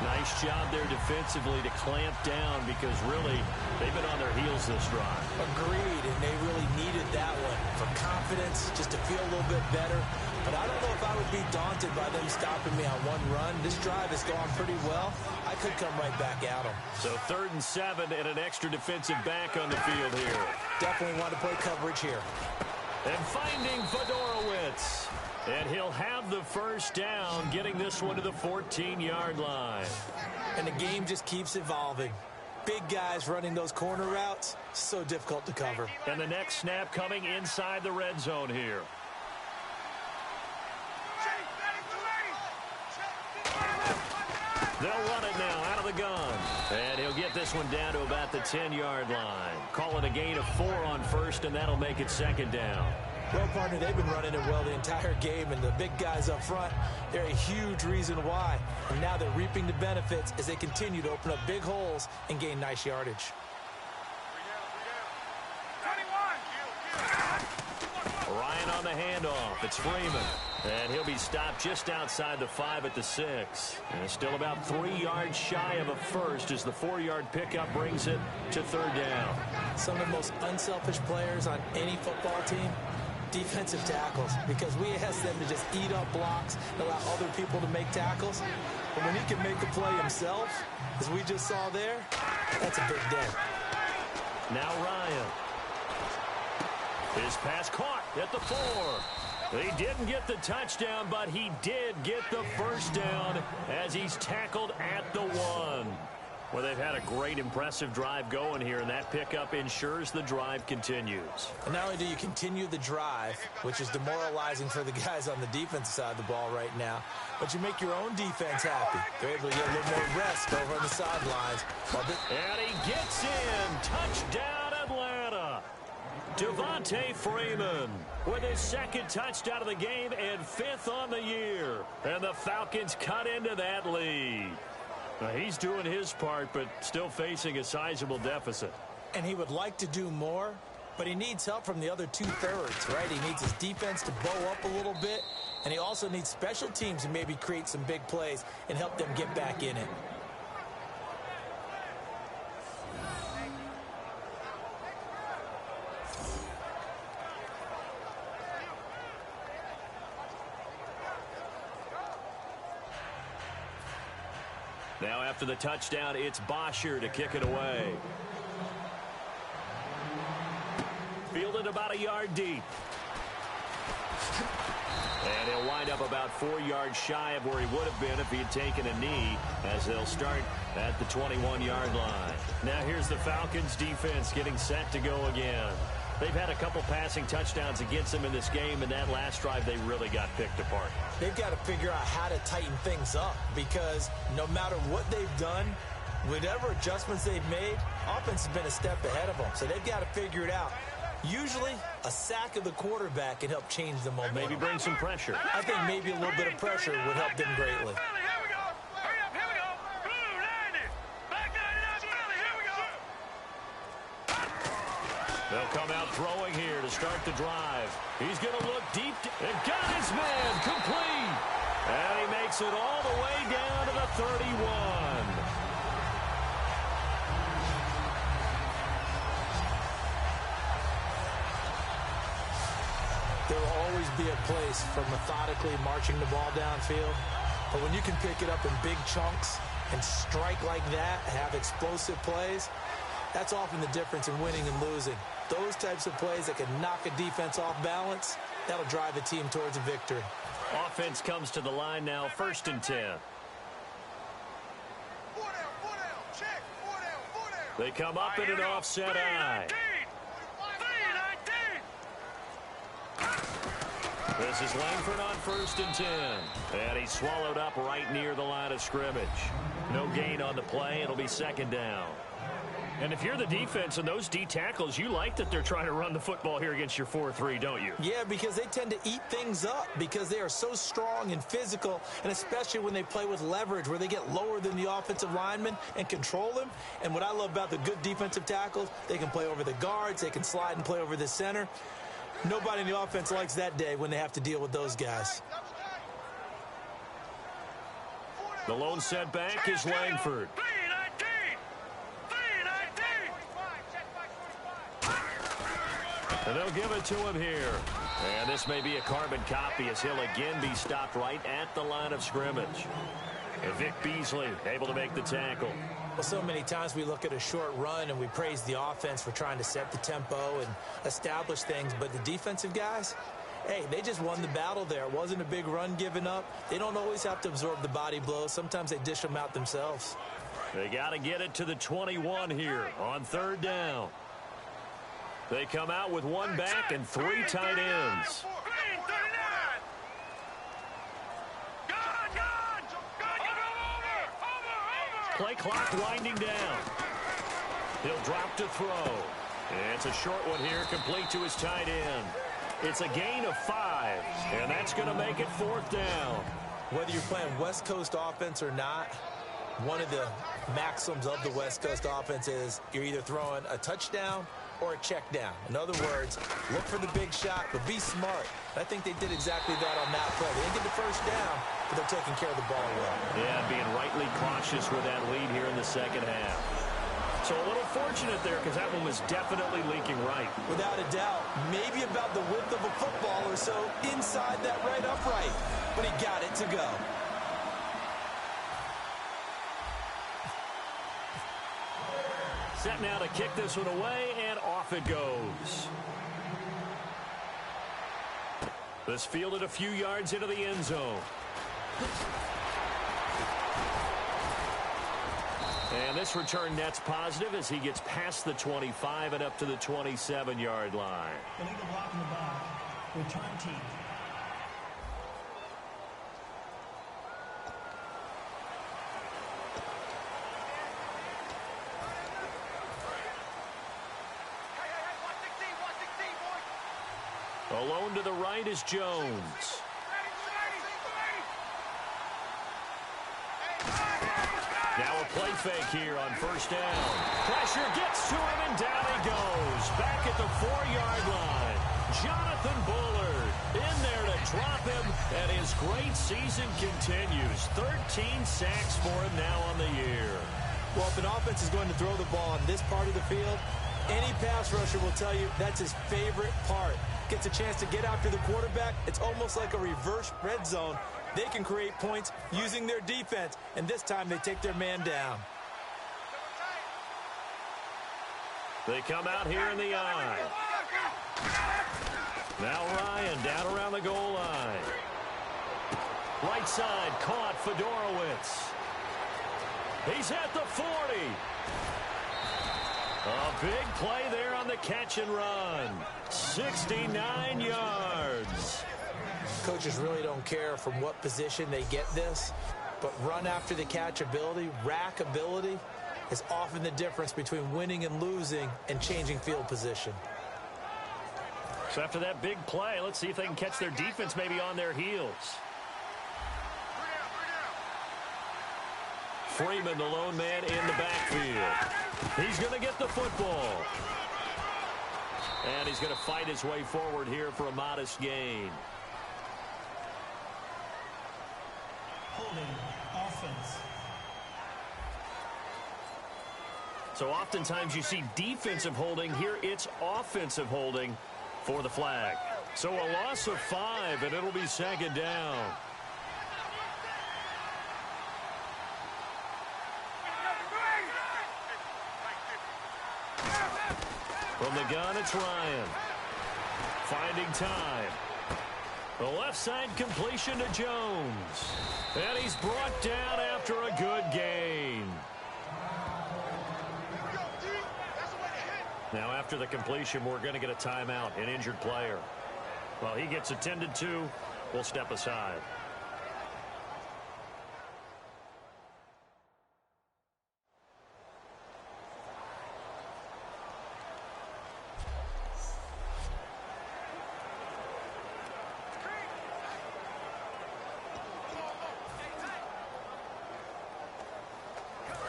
Nice job there defensively to clamp down because really they've been on their heels this drive. Agreed, and they really needed that one for confidence, just to feel a little bit better. But I don't know if I would be daunted by them stopping me on one run. This drive has gone pretty well. I could come right back at them. So 3rd and 7 and an extra defensive back on the field here. Definitely want to play coverage here. And finding Fedorowicz. And he'll have the 1st down, getting this one to the 14-yard line. And the game just keeps evolving. Big guys running those corner routes, so difficult to cover. And the next snap coming inside the red zone here. They'll run it now out of the gun. And he'll get this one down to about the 10-yard line. Call it a gain of 4 on 1st, and that'll make it 2nd down. Well, partner, they've been running it well the entire game, and the big guys up front, they're a huge reason why. And now they're reaping the benefits as they continue to open up big holes and gain nice yardage. 21. Ryan on the handoff. It's Freeman. And he'll be stopped just outside the 5 at the 6. And still about 3 yards shy of a first as the 4-yard pickup brings it to 3rd down. Some of the most unselfish players on any football team, defensive tackles, because we ask them to just eat up blocks and allow other people to make tackles. But when he can make the play himself, as we just saw there, that's a big day. Now Ryan. His pass caught at the 4. He didn't get the touchdown, but he did get the first down as he's tackled at the 1. Well, they've had a great, impressive drive going here, and that pickup ensures the drive continues. And not only do you continue the drive, which is demoralizing for the guys on the defensive side of the ball right now, but you make your own defense happy. They're able to get a little more rest over on the sidelines. And he gets in. Touchdown, Atlanta. Devontae Freeman with his 2nd touchdown of the game and 5th on the year. And the Falcons cut into that lead. Now, he's doing his part, but still facing a sizable deficit. And he would like to do more, but he needs help from the other 2/3, right? He needs his defense to bow up a little bit, and he also needs special teams to maybe create some big plays and help them get back in it. Now after the touchdown, it's Bosher to kick it away. Fielded about a yard deep. And he'll wind up about 4 yards shy of where he would have been if he had taken a knee, as they'll start at the 21-yard line. Now here's the Falcons defense getting set to go again. They've had a couple passing touchdowns against them in this game, and that last drive they really got picked apart. They've got to figure out how to tighten things up, because no matter what they've done, whatever adjustments they've made, offense has been a step ahead of them. So they've got to figure it out. Usually, a sack of the quarterback can help change the momentum. Maybe bring some pressure. I think maybe a little bit of pressure would help them greatly. They'll come out throwing here to start the drive. He's going to look deep and got his man complete. And he makes it all the way down to the 31. There will always be a place for methodically marching the ball downfield. But when you can pick it up in big chunks and strike like that, have explosive plays, that's often the difference in winning and losing. Those types of plays that can knock a defense off balance, that'll drive a team towards a victory. Offense comes to the line now, 1st and 10. They come up in an offset eye. This is Langford on 1st and 10. And he's swallowed up right near the line of scrimmage. No gain on the play. It'll be 2nd down. And if you're the defense and those D tackles, you like that they're trying to run the football here against your 4-3, don't you? Yeah, because they tend to eat things up because they are so strong and physical, and especially when they play with leverage where they get lower than the offensive linemen and control them. And what I love about the good defensive tackles, they can play over the guards, they can slide and play over the center. Nobody in the offense likes that day when they have to deal with those guys. The lone setback is Langford. And they'll give it to him here. And this may be a carbon copy as he'll again be stopped right at the line of scrimmage. And Vic Beasley able to make the tackle. Well, so many times we look at a short run and we praise the offense for trying to set the tempo and establish things. But the defensive guys, hey, they just won the battle there. It wasn't a big run given up. They don't always have to absorb the body blows. Sometimes they dish them out themselves. They got to get it to the 21 here on 3rd down. They come out with 1 back and 3 tight ends. Play clock winding down. He'll drop to throw. And it's a short one here, complete to his tight end. It's a gain of 5, and that's going to make it 4th down. Whether you're playing West Coast offense or not, one of the maxims of the West Coast offense is you're either throwing a touchdown or a check down. In other words, look for the big shot, but be smart. I think they did exactly that on that play. They didn't get the first down, but they're taking care of the ball well. Yeah, being rightly cautious with that lead here in the second half. So a little fortunate there because that one was definitely leaking right. Without a doubt, maybe about the width of a football or so inside that right upright, but he got it to go. Set now to kick this one away, and off it goes. This fielded a few yards into the end zone. And this return net's positive as he gets past the 25 and up to the 27-yard line. Illegal block in the back. Return team. Alone to the right is Jones. Now a play fake here on first down. Pressure gets to him, and down he goes. Back at the 4-yard line. Jonathan Bullard in there to drop him, and his great season continues. 13 sacks for him now on the year. Well, if an offense is going to throw the ball on this part of the field, any pass rusher will tell you that's his favorite part. Gets a chance to get after the quarterback. It's almost like a reverse red zone. They can create points using their defense, and this time they take their man down. They come out here in the eye. Now Ryan down around the goal line. Right side caught Fedorowicz. He's at the 40. A big play there on the catch and run. 69 yards. Coaches really don't care from what position they get this, but run after the catch ability, rack ability, is often the difference between winning and losing and changing field position. So after that big play, let's see if they can catch their defense maybe on their heels. Freeman, the lone man in the backfield. He's going to get the football. And he's going to fight his way forward here for a modest gain. Holding offense. So oftentimes you see defensive holding. Here it's offensive holding for the flag. So a loss of 5, and it'll be second down. From the gun, it's Ryan. Finding time. The left side completion to Jones. And he's brought down after a good gain. Now after the completion, we're going to get a timeout, an injured player. Well, he gets attended to. We'll step aside.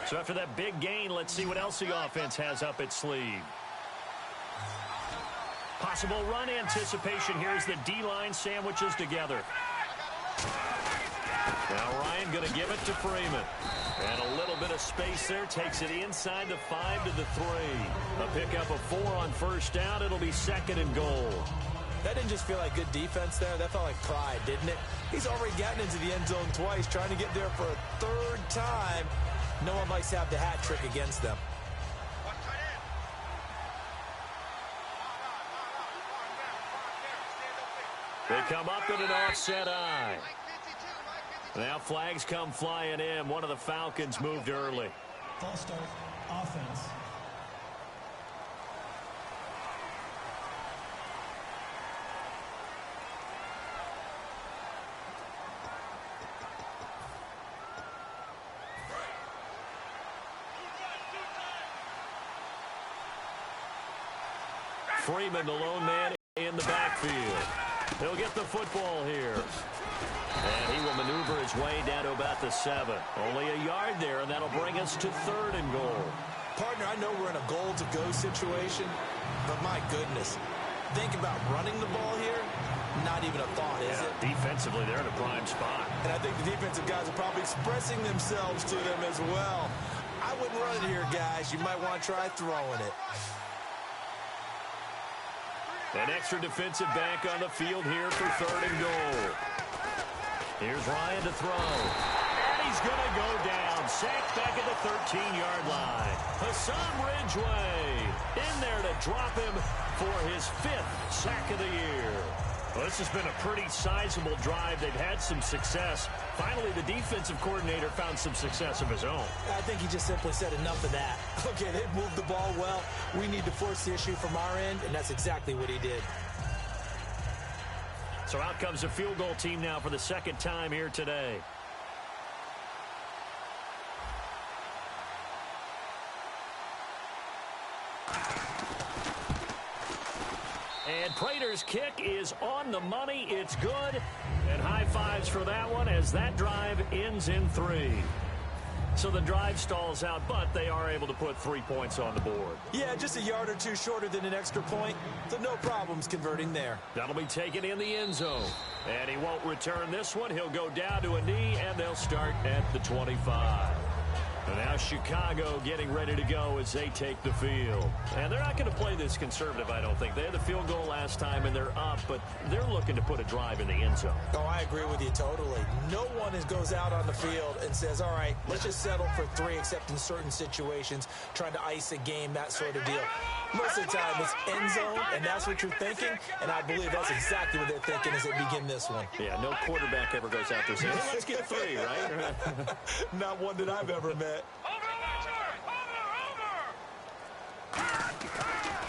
So after that big gain, let's see what else the offense has up its sleeve. Possible run anticipation here as the D-line sandwiches together. Now Ryan going to give it to Freeman. And a little bit of space there. Takes it inside the 5 to the 3. A pickup of 4 on first down. It'll be second and goal. That didn't just feel like good defense there. That felt like pride, didn't it? He's already gotten into the end zone twice, trying to get there for a third time. No one likes to have the hat trick against them. They come up in an offset eye. Now flags come flying in. One of the Falcons moved early. False start, offense. Freeman, the lone man in the backfield. He'll get the football here. And he will maneuver his way down to about the 7. Only a yard there, and that'll bring us to 3rd and goal. Partner, I know we're in a goal-to-go situation, but my goodness, think about running the ball here. Not even a thought, is it? Defensively, they're in a prime spot. And I think the defensive guys are probably expressing themselves to them as well. I wouldn't run it here, guys. You might want to try throwing it. An extra defensive back on the field here for 3rd and goal. Here's Ryan to throw. And he's going to go down. Sacked back at the 13-yard line. Hassan Ridgeway in there to drop him for his 5th sack of the year. Well, this has been a pretty sizable drive. They've had some success. Finally, the defensive coordinator found some success of his own. I think he just simply said enough of that. Okay, they've moved the ball well. We need to force the issue from our end, and that's exactly what he did. So out comes the field goal team now for the 2nd time here today. And Prater's kick is on the money. It's good. And high fives for that one as that drive ends in 3. So the drive stalls out, but they are able to put 3 points on the board. Yeah, just a yard or two shorter than an extra point. So no problems converting there. That'll be taken in the end zone. And he won't return this one. He'll go down to a knee, and they'll start at the 25. And now Chicago getting ready to go as they take the field. And they're not going to play this conservative, I don't think. They had the field goal last time, and they're up, but they're looking to put a drive in the end zone. Oh, I agree with you totally. No one goes out on the field and says, all right, let's just settle for 3, except in certain situations, trying to ice a game, that sort of deal. Most of the time, it's end zone, and that's what you're thinking, and I believe that's exactly what they're thinking as they begin this one. Yeah, no quarterback ever goes out there saying, hey, let's get 3, right? Not one that I've ever met.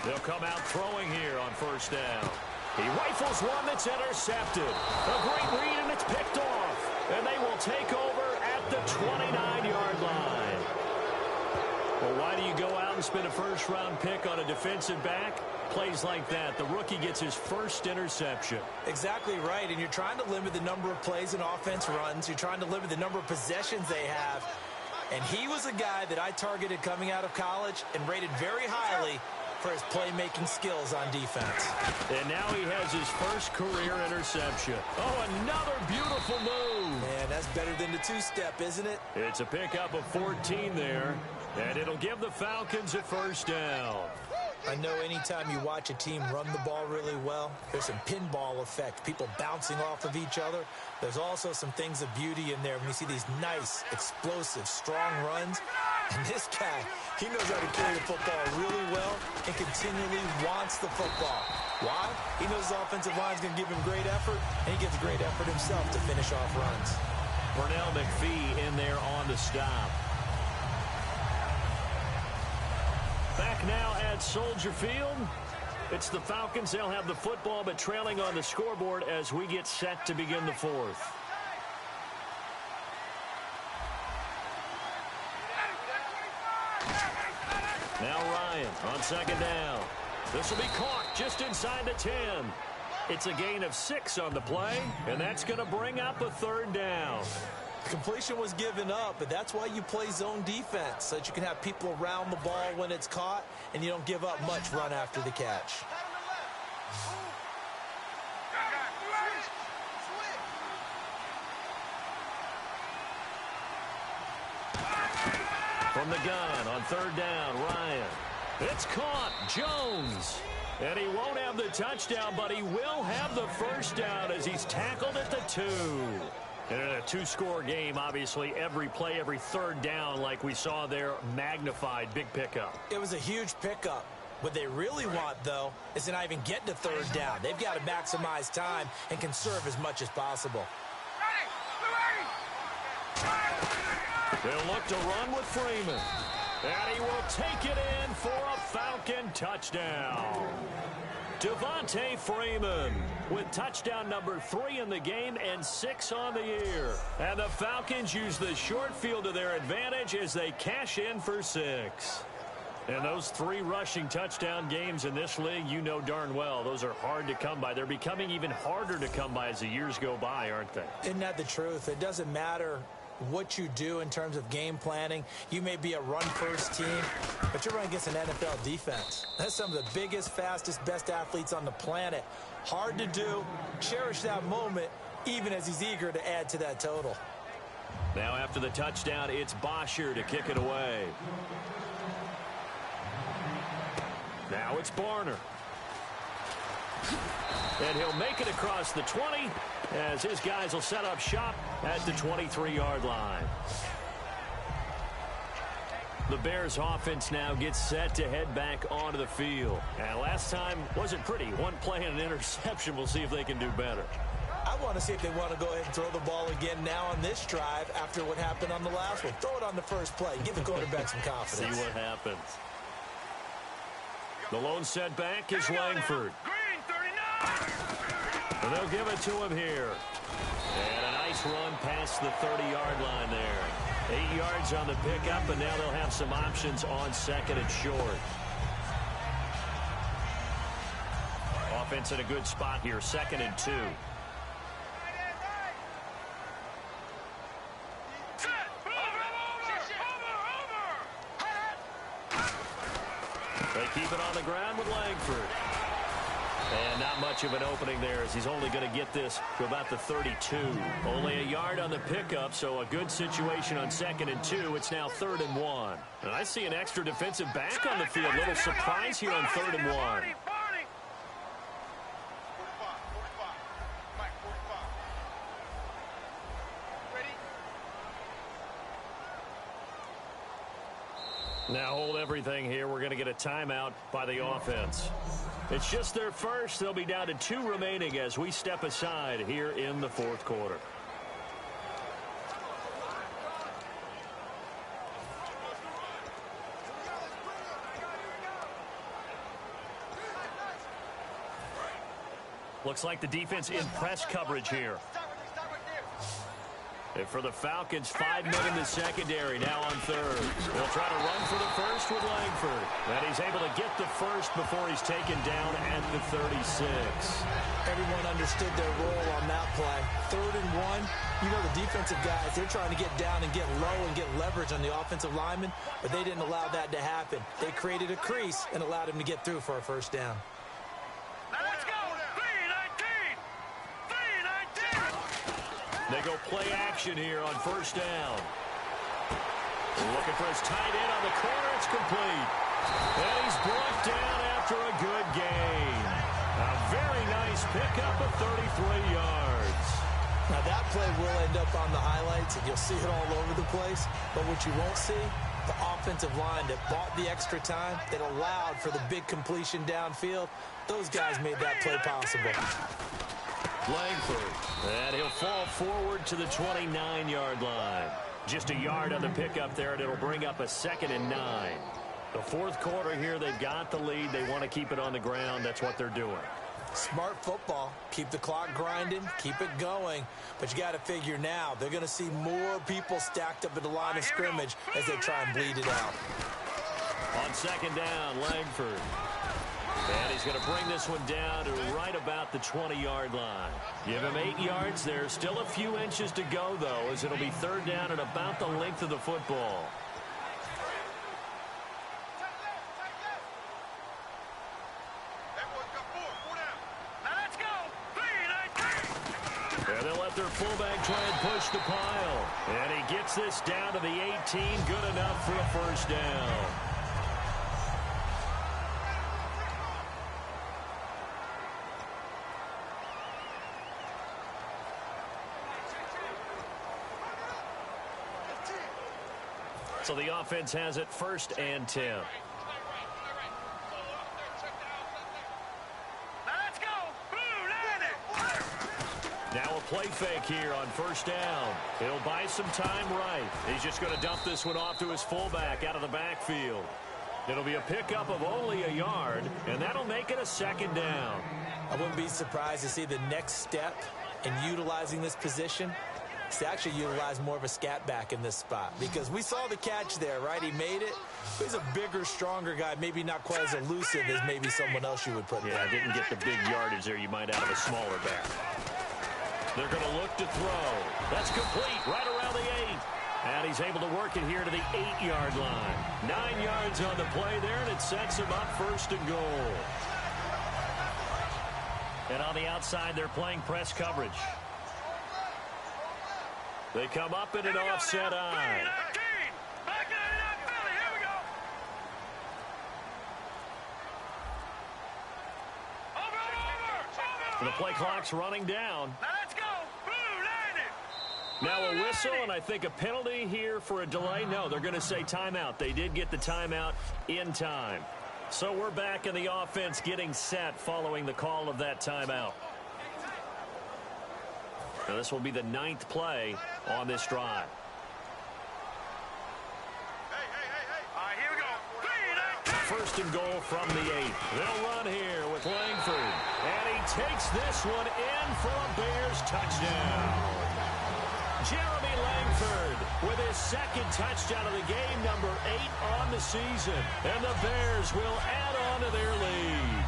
They'll come out throwing here on 1st down. He rifles one that's intercepted. A great read, and it's picked off. And they will take over at the 29-yard line. Well, why do you go out and spend a 1st-round pick on a defensive back? Plays like that. The rookie gets his 1st interception. Exactly right, and you're trying to limit the number of plays an offense runs. You're trying to limit the number of possessions they have. And he was a guy that I targeted coming out of college and rated very highly for his playmaking skills on defense. And now he has his 1st career interception. Oh, another beautiful move. Man, that's better than the 2-step, isn't it? It's a pickup of 14 there, and it'll give the Falcons a 1st down. I know anytime you watch a team run the ball really well, there's some pinball effect, people bouncing off of each other. There's also some things of beauty in there when you see these nice, explosive, strong runs. And this guy, he knows how to carry the football really well and continually wants the football. Why? He knows his offensive line's going to give him great effort, and he gives great effort himself to finish off runs. Pernell McPhee in there on the stop. Back now at Soldier Field. It's the Falcons. They'll have the football, but trailing on the scoreboard as we get set to begin the 4th. Now Ryan on 2nd down. This will be caught just inside the 10. It's a gain of 6 on the play, and that's going to bring up a 3rd down. Completion was given up, but that's why you play zone defense, so that you can have people around the ball when it's caught, and you don't give up much run after the catch. From the gun on 3rd down, Ryan. It's caught, Jones. And he won't have the touchdown, but he will have the 1st down as he's tackled at the 2. And in a 2-score game, obviously, every play, every 3rd down, like we saw there, magnified, big pickup. It was a huge pickup. What they really want, though, is to not even get to 3rd down. They've got to maximize time and conserve as much as possible. They'll look to run with Freeman. And he will take it in for a Falcon touchdown. Devontae Freeman with touchdown number 3 in the game and 6 on the year. And the Falcons use the short field to their advantage as they cash in for 6. And those 3 rushing touchdown games in this league, you know darn well, those are hard to come by. They're becoming even harder to come by as the years go by, aren't they? Isn't that the truth? It doesn't matter what you do in terms of game planning. You may be a run-first team, but you're running against an NFL defense. That's some of the biggest, fastest, best athletes on the planet. Hard to do. Cherish that moment, even as he's eager to add to that total. Now after the touchdown, it's Bosher to kick it away. Now it's Barner. And he'll make it across the 20 as his guys will set up shop at the 23-yard line. The Bears offense now gets set to head back onto the field. And last time wasn't pretty. One play and an interception. We'll see if they can do better. I want to see if they want to go ahead and throw the ball again now on this drive after what happened on the last one. Throw it on the first play. Give the quarterback some confidence. See what happens. The lone setback is Langford. Green, 39. And they'll give it to him here. And a nice run past the 30-yard line there. 8 yards on the pickup, and now they'll have some options on second and short. Offense in a good spot here, 2nd and 2. They keep it on the ground with Langford. And not much of an opening there as he's only going to get this to about the 32. Only a yard on the pickup, so a good situation on 2nd and 2. It's now 3rd and 1. And I see an extra defensive back on the field. Little surprise here on 3rd and 1. Now hold everything here. We're going to get a timeout by the offense. It's just their first. They'll be down to 2 remaining as we step aside here in the 4th quarter. Looks like the defense in press coverage here. And for the Falcons, 5 men in the secondary, now on 3rd. They'll try to run for the first with Langford. And he's able to get the first before he's taken down at the 36. Everyone understood their role on that play. 3rd and 1. You know the defensive guys, they're trying to get down and get low and get leverage on the offensive lineman, but they didn't allow that to happen. They created a crease and allowed him to get through for a first down. Now let's go. 3-19. 3-19. They go play action here on first down. Looking for his tight end on the corner. It's complete. And he's brought down after a good gain. A very nice pickup of 33 yards. Now that play will end up on the highlights, and you'll see it all over the place. But what you won't see, the offensive line that bought the extra time, that allowed for the big completion downfield, those guys made that play possible. Langford. And he'll fall forward to the 29-yard line. Just a yard on the pickup there, and it'll bring up a 2nd and 9. The 4th quarter here, they've got the lead. They want to keep it on the ground. That's what they're doing. Smart football. Keep the clock grinding. Keep it going. But you got to figure now, they're going to see more people stacked up at the line of scrimmage as they try and bleed it out. On 2nd down, Langford. And he's going to bring this one down to right about the 20-yard line. Give him 8 yards. There's still a few inches to go, though, as it'll be 3rd down at about the length of the football. Now let's go. 3-19. And they'll let their fullback try and push the pile. And he gets this down to the 18. Good enough for a first down. So the offense has it 1st and 10. Now let's go. Now a play fake here on first down. He'll buy some time right. He's just going to dump this one off to his fullback out of the backfield. It'll be a pickup of only a yard, and that'll make it a 2nd down. I wouldn't be surprised to see the next step in utilizing this position is to actually utilize more of a scat back in this spot because we saw the catch there, right? He made it. He's a bigger, stronger guy, maybe not quite as elusive as maybe someone else you would put there. Yeah, didn't get the big yardage there you might out of a smaller back. They're going to look to throw. That's complete right around the 8. And he's able to work it here to the 8-yard line. 9 yards on the play there, and it sets him up 1st and goal. And on the outside, they're playing press coverage. They come up in an offset eye. The play clock's running down. Now let's go. Blue, Now a whistle and I think a penalty here for a delay. No, they're going to say timeout. They did get the timeout in time. So we're back in the offense getting set following the call of that timeout. Now this will be the 9th play on this drive. All right, here we go. 1st and goal from the 8. They'll run here with Langford. And he takes this one in for a Bears touchdown. Jeremy Langford with his 2nd touchdown of the game, number 8 on the season. And the Bears will add on to their lead.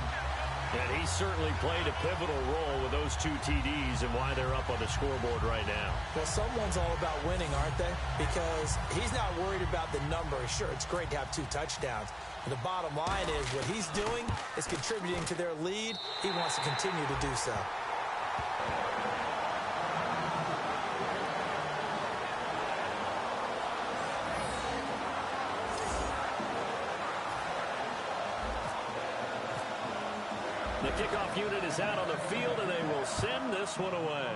And he certainly played a pivotal role with those 2 TDs and why they're up on the scoreboard right now. Well, someone's all about winning, aren't they? Because he's not worried about the number. Sure, it's great to have 2 touchdowns. But the bottom line is what he's doing is contributing to their lead. He wants to continue to do so. The kickoff unit is out on the field, and they will send this one away.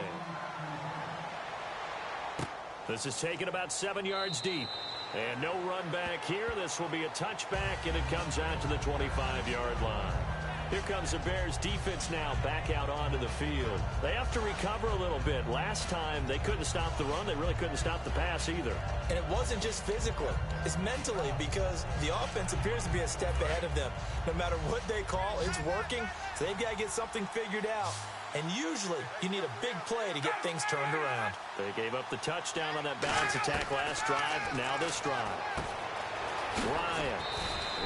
This is taken about 7 yards deep. And no run back here. This will be a touchback, and it comes out to the 25-yard line. Here comes the Bears defense now back out onto the field. They have to recover a little bit. Last time they couldn't stop the run. They really couldn't stop the pass either. And it wasn't just physically. It's mentally because the offense appears to be a step ahead of them. No matter what they call, it's working. So they've got to get something figured out. And usually you need a big play to get things turned around. They gave up the touchdown on that balance attack last drive. Now this drive. Ryan.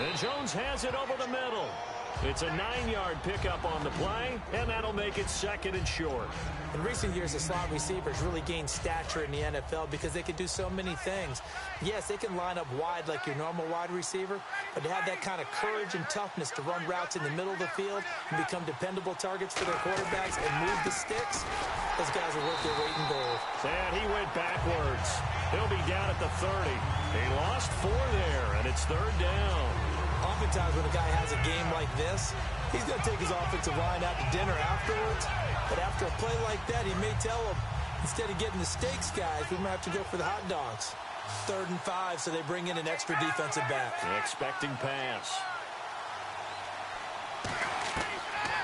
And Jones has it over the middle. It's a 9-yard pickup on the play, and that'll make it 2nd and short. In recent years, the slot receivers really gained stature in the NFL because they can do so many things. Yes, they can line up wide like your normal wide receiver, but to have that kind of courage and toughness to run routes in the middle of the field and become dependable targets for their quarterbacks and move the sticks, those guys are worth their weight in gold. And he went backwards. He'll be down at the 30. He lost 4 there, and it's 3rd down. Oftentimes when a guy has a game like this, he's going to take his offensive line out to dinner afterwards. But after a play like that, he may tell them, instead of getting the steaks, guys, we might have to go for the hot dogs. 3rd and 5, so they bring in an extra defensive back. Expecting pass.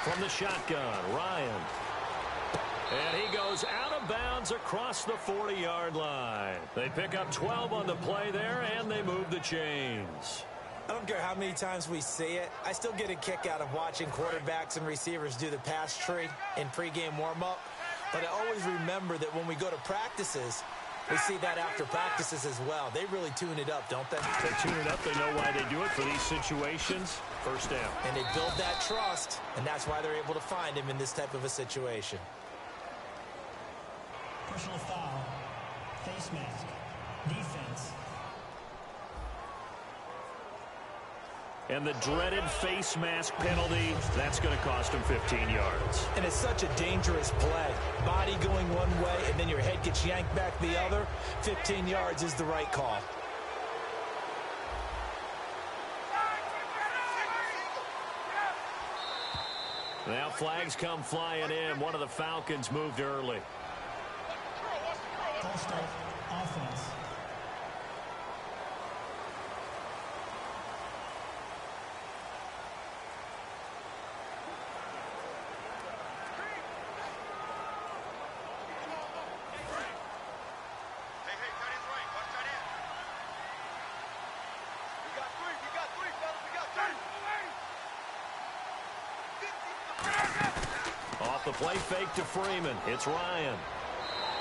From the shotgun, Ryan. And he goes out of bounds across the 40-yard line. They pick up 12 on the play there, and they move the chains. I don't care how many times we see it. I still get a kick out of watching quarterbacks and receivers do the pass tree in pregame warm-up. But I always remember that when we go to practices, we see that after practices as well. They really tune it up, don't they? They tune it up. They know why they do it for these situations. 1st down. And they build that trust, and that's why they're able to find him in this type of a situation. Personal foul. Face mask. Defense. And the dreaded face mask penalty, that's going to cost him 15 yards. And it's such a dangerous play. Body going one way, and then your head gets yanked back the other. 15 yards is the right call. Now flags come flying in. One of the Falcons moved early. Full start. Offense. Off the play fake to Freeman. It's Ryan.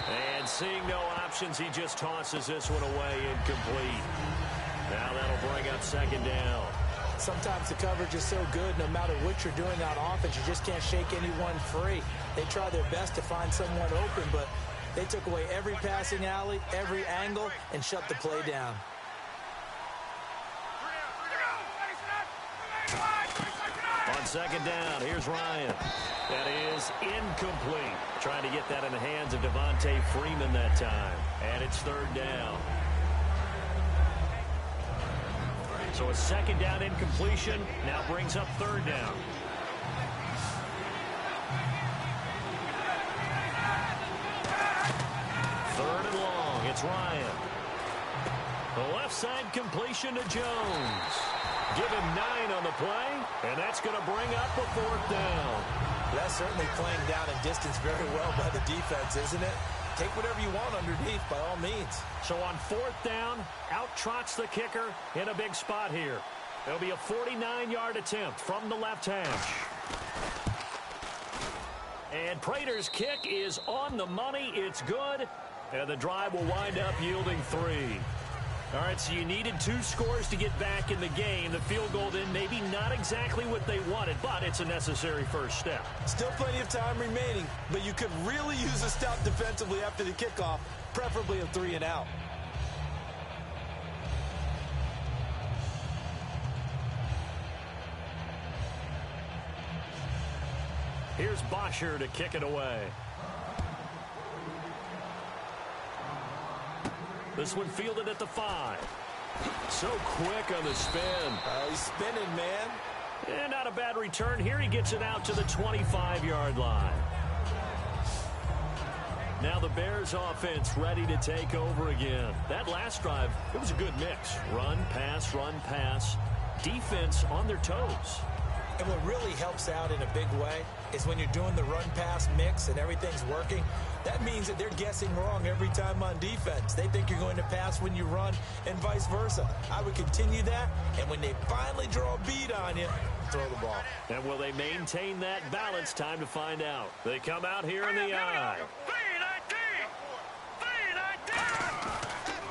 And seeing no options, he just tosses this one away, incomplete. Now that'll bring up second down. Sometimes the coverage is so good, no matter what you're doing on offense, you just can't shake anyone free. They try their best to find someone open, but they took away every passing alley, every angle, and shut the play down. On second down, here's Ryan. That is incomplete. Trying to get that in the hands of Devontae Freeman that time. And it's third down. So a second down incompletion now brings up third down. Third and long. It's Ryan. The left side completion to Jones. Give him 9 on the play, and that's going to bring up a fourth down. That's certainly playing down in distance very well by the defense, isn't it? Take whatever you want underneath, by all means. So on fourth down, out trots the kicker in a big spot here. It'll be a 49-yard attempt from the left hash. And Prater's kick is on the money. It's good, and the drive will wind up yielding 3. All right, so you needed 2 scores to get back in the game. The field goal then maybe not exactly what they wanted, but it's a necessary first step. Still plenty of time remaining, but you could really use a stop defensively after the kickoff, preferably a 3 and out. Here's Bosher to kick it away. This one fielded at the 5. So quick on the spin. He's spinning, man. And not a bad return here. He gets it out to the 25-yard line. Now the Bears offense ready to take over again. That last drive, it was a good mix. Run, pass, defense on their toes. And what really helps out in a big way is when you're doing the run-pass mix and everything's working, that means that they're guessing wrong every time on defense. They think you're going to pass when you run and vice versa. I would continue that, and when they finally draw a bead on you, throw the ball. And will they maintain that balance? Time to find out. They come out here in the eye.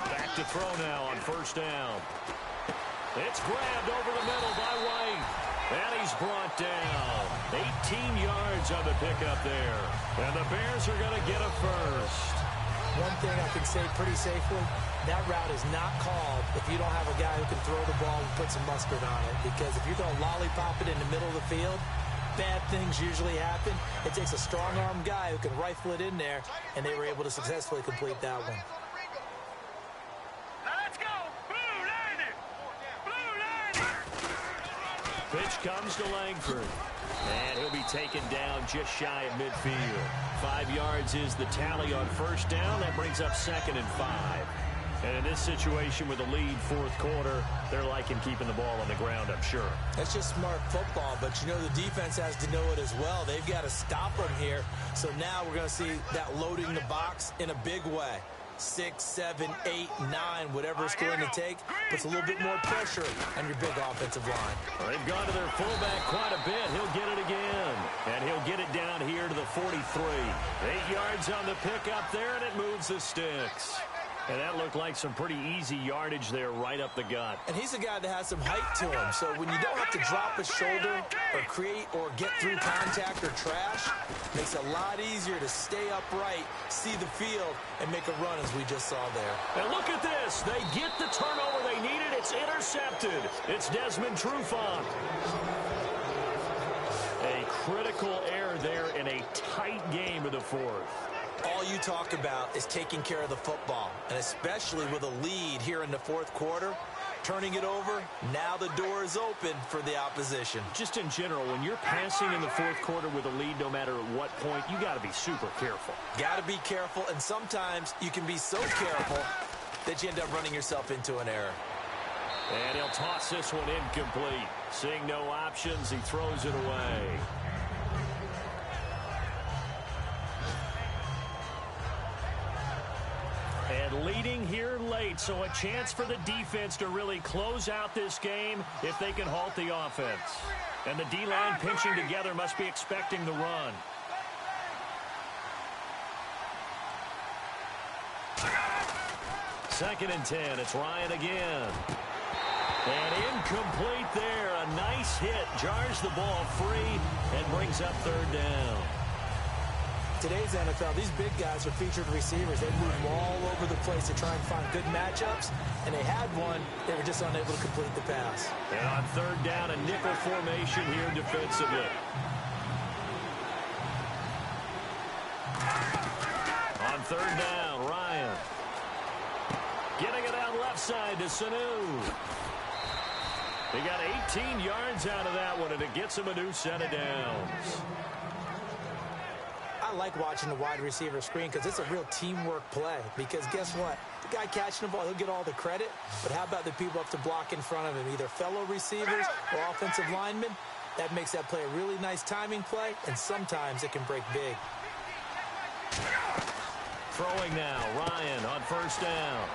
Back to throw now on first down. It's grabbed over the middle by White. And he's brought down. 18 yards on the pickup there. And the Bears are going to get a first. One thing I can say pretty safely, that route is not called if you don't have a guy who can throw the ball and put some mustard on it. Because if you're going to lollipop it in the middle of the field, bad things usually happen. It takes a strong-armed guy who can rifle it in there, and they were able to successfully complete that one. Pitch comes to Langford. And he'll be taken down just shy of midfield. 5 yards is the tally on first down. That brings up second and 5. And in this situation with a lead fourth quarter, they're liking keeping the ball on the ground, I'm sure. That's just smart football, but you know the defense has to know it as well. They've got to stop them here. So now we're going to see that loading the box in a big way. 6, 7, 8, 9, whatever it's going to take, puts a little bit more pressure on your big offensive line. Well, they've gone to their fullback quite a bit. He'll get it again. And he'll get it down here to the 43. 8 yards on the pickup there, and it moves the sticks. And that looked like some pretty easy yardage there right up the gut. And he's a guy that has some height to him. So when you don't have to drop a shoulder or create or get through contact or trash, makes it a lot easier to stay upright, see the field, and make a run as we just saw there. And look at this. They get the turnover they needed. It's intercepted. It's Desmond Trufant. A critical error there in a tight game of the fourth. All you talk about is taking care of the football, and especially with a lead here in the fourth quarter, turning it over, now the door is open for the opposition. Just in general, when you're passing in the fourth quarter with a lead, no matter at what point, you got to be super careful. Got to be careful, and sometimes you can be so careful that you end up running yourself into an error. And he'll toss this one incomplete. Seeing no options, he throws it away. And leading here late, so a chance for the defense to really close out this game if they can halt the offense. And the D-line pinching together must be expecting the run. 2nd and 10. It's Ryan again. And incomplete there. A nice hit. Jars the ball free and brings up 3rd down. Today's NFL, these big guys are featured receivers. They move all over the place to try and find good matchups, and they had one. They were just unable to complete the pass. And on 3rd down, a nickel formation here defensively. On 3rd down, Ryan. Getting it out left side to Sanu. He got 18 yards out of that one, and it gets him a new set of downs. I like watching the wide receiver screen because it's a real teamwork play. Because guess what? The guy catching the ball, he'll get all the credit. But how about the people up to block in front of him? Either fellow receivers or offensive linemen. That makes that play a really nice timing play, and sometimes it can break big. Throwing now, Ryan on 1st down.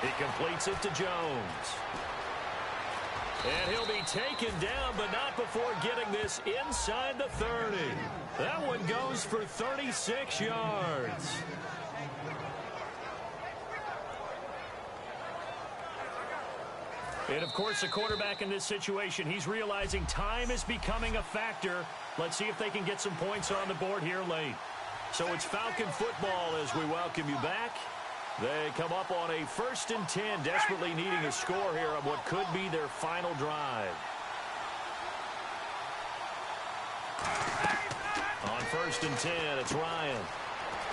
He completes it to Jones. And he'll be taken down, but not before getting this inside the 30. That one goes for 36 yards. And, of course, the quarterback in this situation, he's realizing time is becoming a factor. Let's see if they can get some points on the board here late. So it's Falcon football as we welcome you back. They come up on a 1st and 10, desperately needing a score here on what could be their final drive. On 1st and 10, it's Ryan.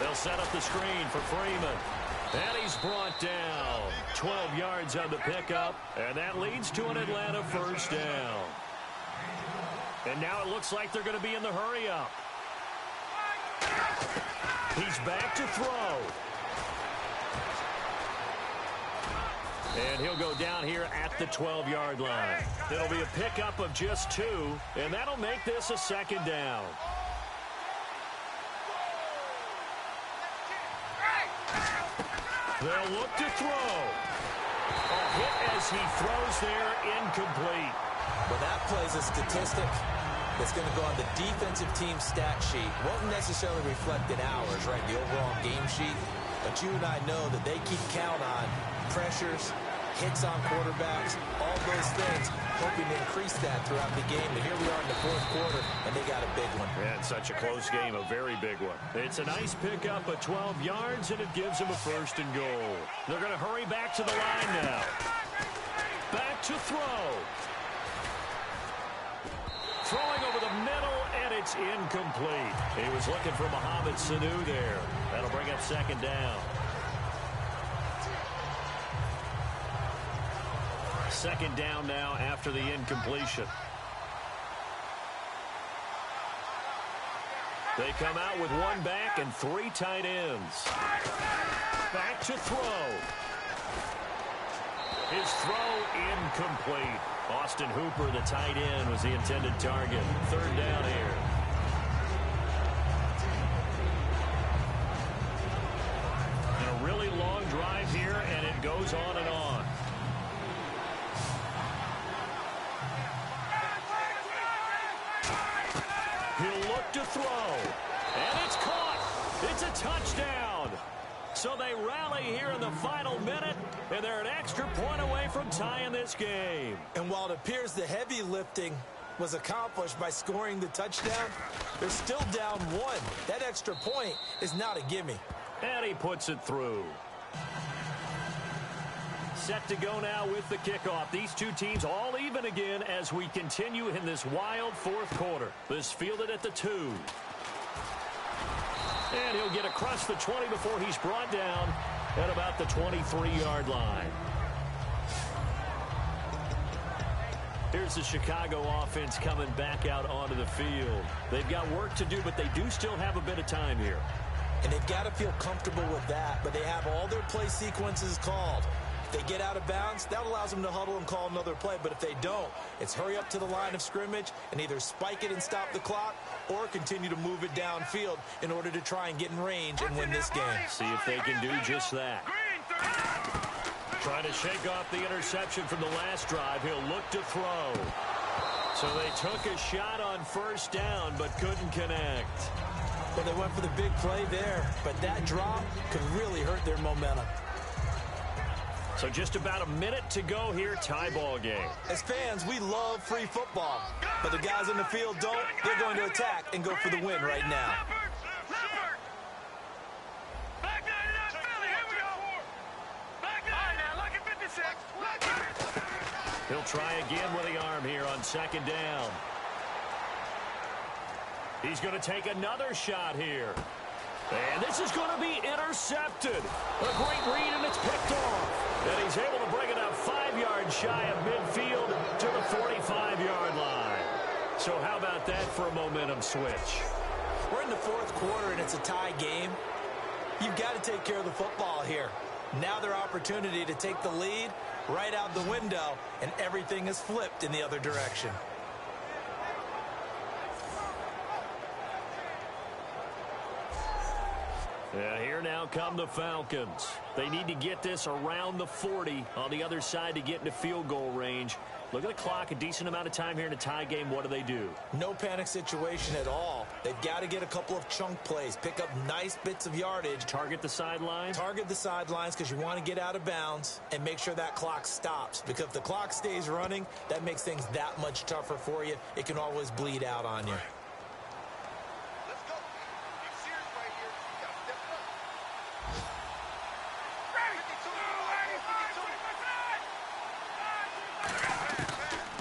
They'll set up the screen for Freeman. And he's brought down. 12 yards on the pickup, and that leads to an Atlanta 1st down. And now it looks like they're going to be in the hurry-up. He's back to throw. And he'll go down here at the 12-yard line. It'll be a pickup of just 2, and that'll make this a 2nd down. They'll look to throw. A hit as he throws there, incomplete. Well, that plays a statistic that's going to go on the defensive team stat sheet. Won't necessarily reflect in ours, right, the overall game sheet. But you and I know that they keep count on pressures, hits on quarterbacks, all those things, hoping to increase that throughout the game. And here we are in the 4th quarter, and they got a big one. Yeah, it's such a close game, a very big one. It's a nice pickup of 12 yards, and it gives them a 1st and goal. They're going to hurry back to the line now. Back to throw. Throwing over the middle, and it's incomplete. He was looking for Mohamed Sanu there. That'll bring up 2nd down. 2nd down now after the incompletion. They come out with 1 back and 3 tight ends. Back to throw. His throw incomplete. Austin Hooper, the tight end, was the intended target. 3rd down here. And a really long drive here, and it goes on and on. He'll look to throw. And it's caught. It's a touchdown. So they rally here in the final minute, and they're an extra point away from tying this game. And while it appears the heavy lifting was accomplished by scoring the touchdown, they're still down 1. That extra point is not a gimme. And he puts it through. Set to go now with the kickoff. These two teams all even again as we continue in this wild 4th quarter. This fielded at the 2. And he'll get across the 20 before he's brought down at about the 23-yard line. Here's the Chicago offense coming back out onto the field. They've got work to do, but they do still have a bit of time here. And they've got to feel comfortable with that, but they have all their play sequences called. If they get out of bounds, that allows them to huddle and call another play. But if they don't, it's hurry up to the line of scrimmage and either spike it and stop the clock or continue to move it downfield in order to try and get in range and win this game. See if they can do just that. Trying to shake off the interception from the last drive. He'll look to throw. So they took a shot on 1st down but couldn't connect. Well, they went for the big play there, but that drop could really hurt their momentum. So just about a minute to go here, tie ball game. As fans, we love free football, but the guys in the field don't. They're going to attack and go for the win right now. He'll try again with the arm here on second down. He's going to take another shot here. And this is going to be intercepted. A great read, and it's picked off. And he's able to bring it up 5 yards shy of midfield to the 45-yard line. So how about that for a momentum switch? We're in the fourth quarter, and it's a tie game. You've got to take care of the football here. Now their opportunity to take the lead right out the window, and everything is flipped in the other direction. Yeah, here now come the Falcons. They need to get this around the 40 on the other side to get into field goal range. Look at the clock, a decent amount of time here in a tie game. What do? No panic situation at all. They've got to get a couple of chunk plays, pick up nice bits of yardage. Target the sidelines? Target the sidelines because you want to get out of bounds and make sure that clock stops. Because if the clock stays running, that makes things that much tougher for you. It can always bleed out on you.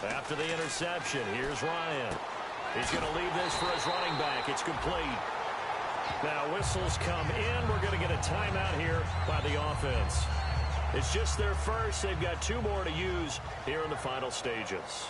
After the interception, here's Ryan. He's going to leave this for his running back. It's complete. Now whistles come in. We're going to get a timeout here by the offense. It's just their first. They've got 2 more to use here in the final stages.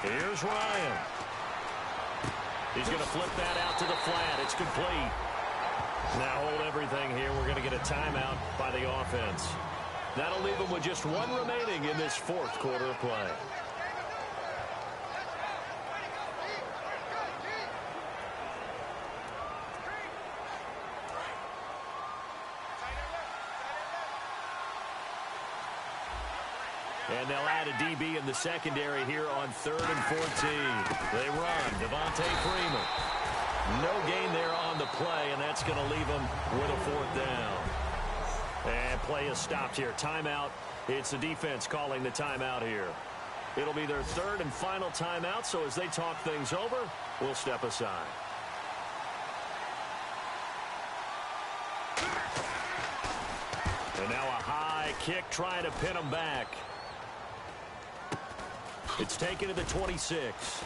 Here's Ryan. He's going to flip that out to the flat. It's complete. Now hold everything here. We're going to get a timeout by the offense. That'll leave them with just 1 remaining in this fourth quarter of play. And they'll add a DB in the secondary here on 3rd and 14. They run. Devontae Freeman. No gain there on the play, and that's going to leave them with a 4th down. And play is stopped here. Timeout. It's the defense calling the timeout here. It'll be their 3rd and final timeout, so as they talk things over, we'll step aside. And now a high kick trying to pin them back. It's taken to the 26.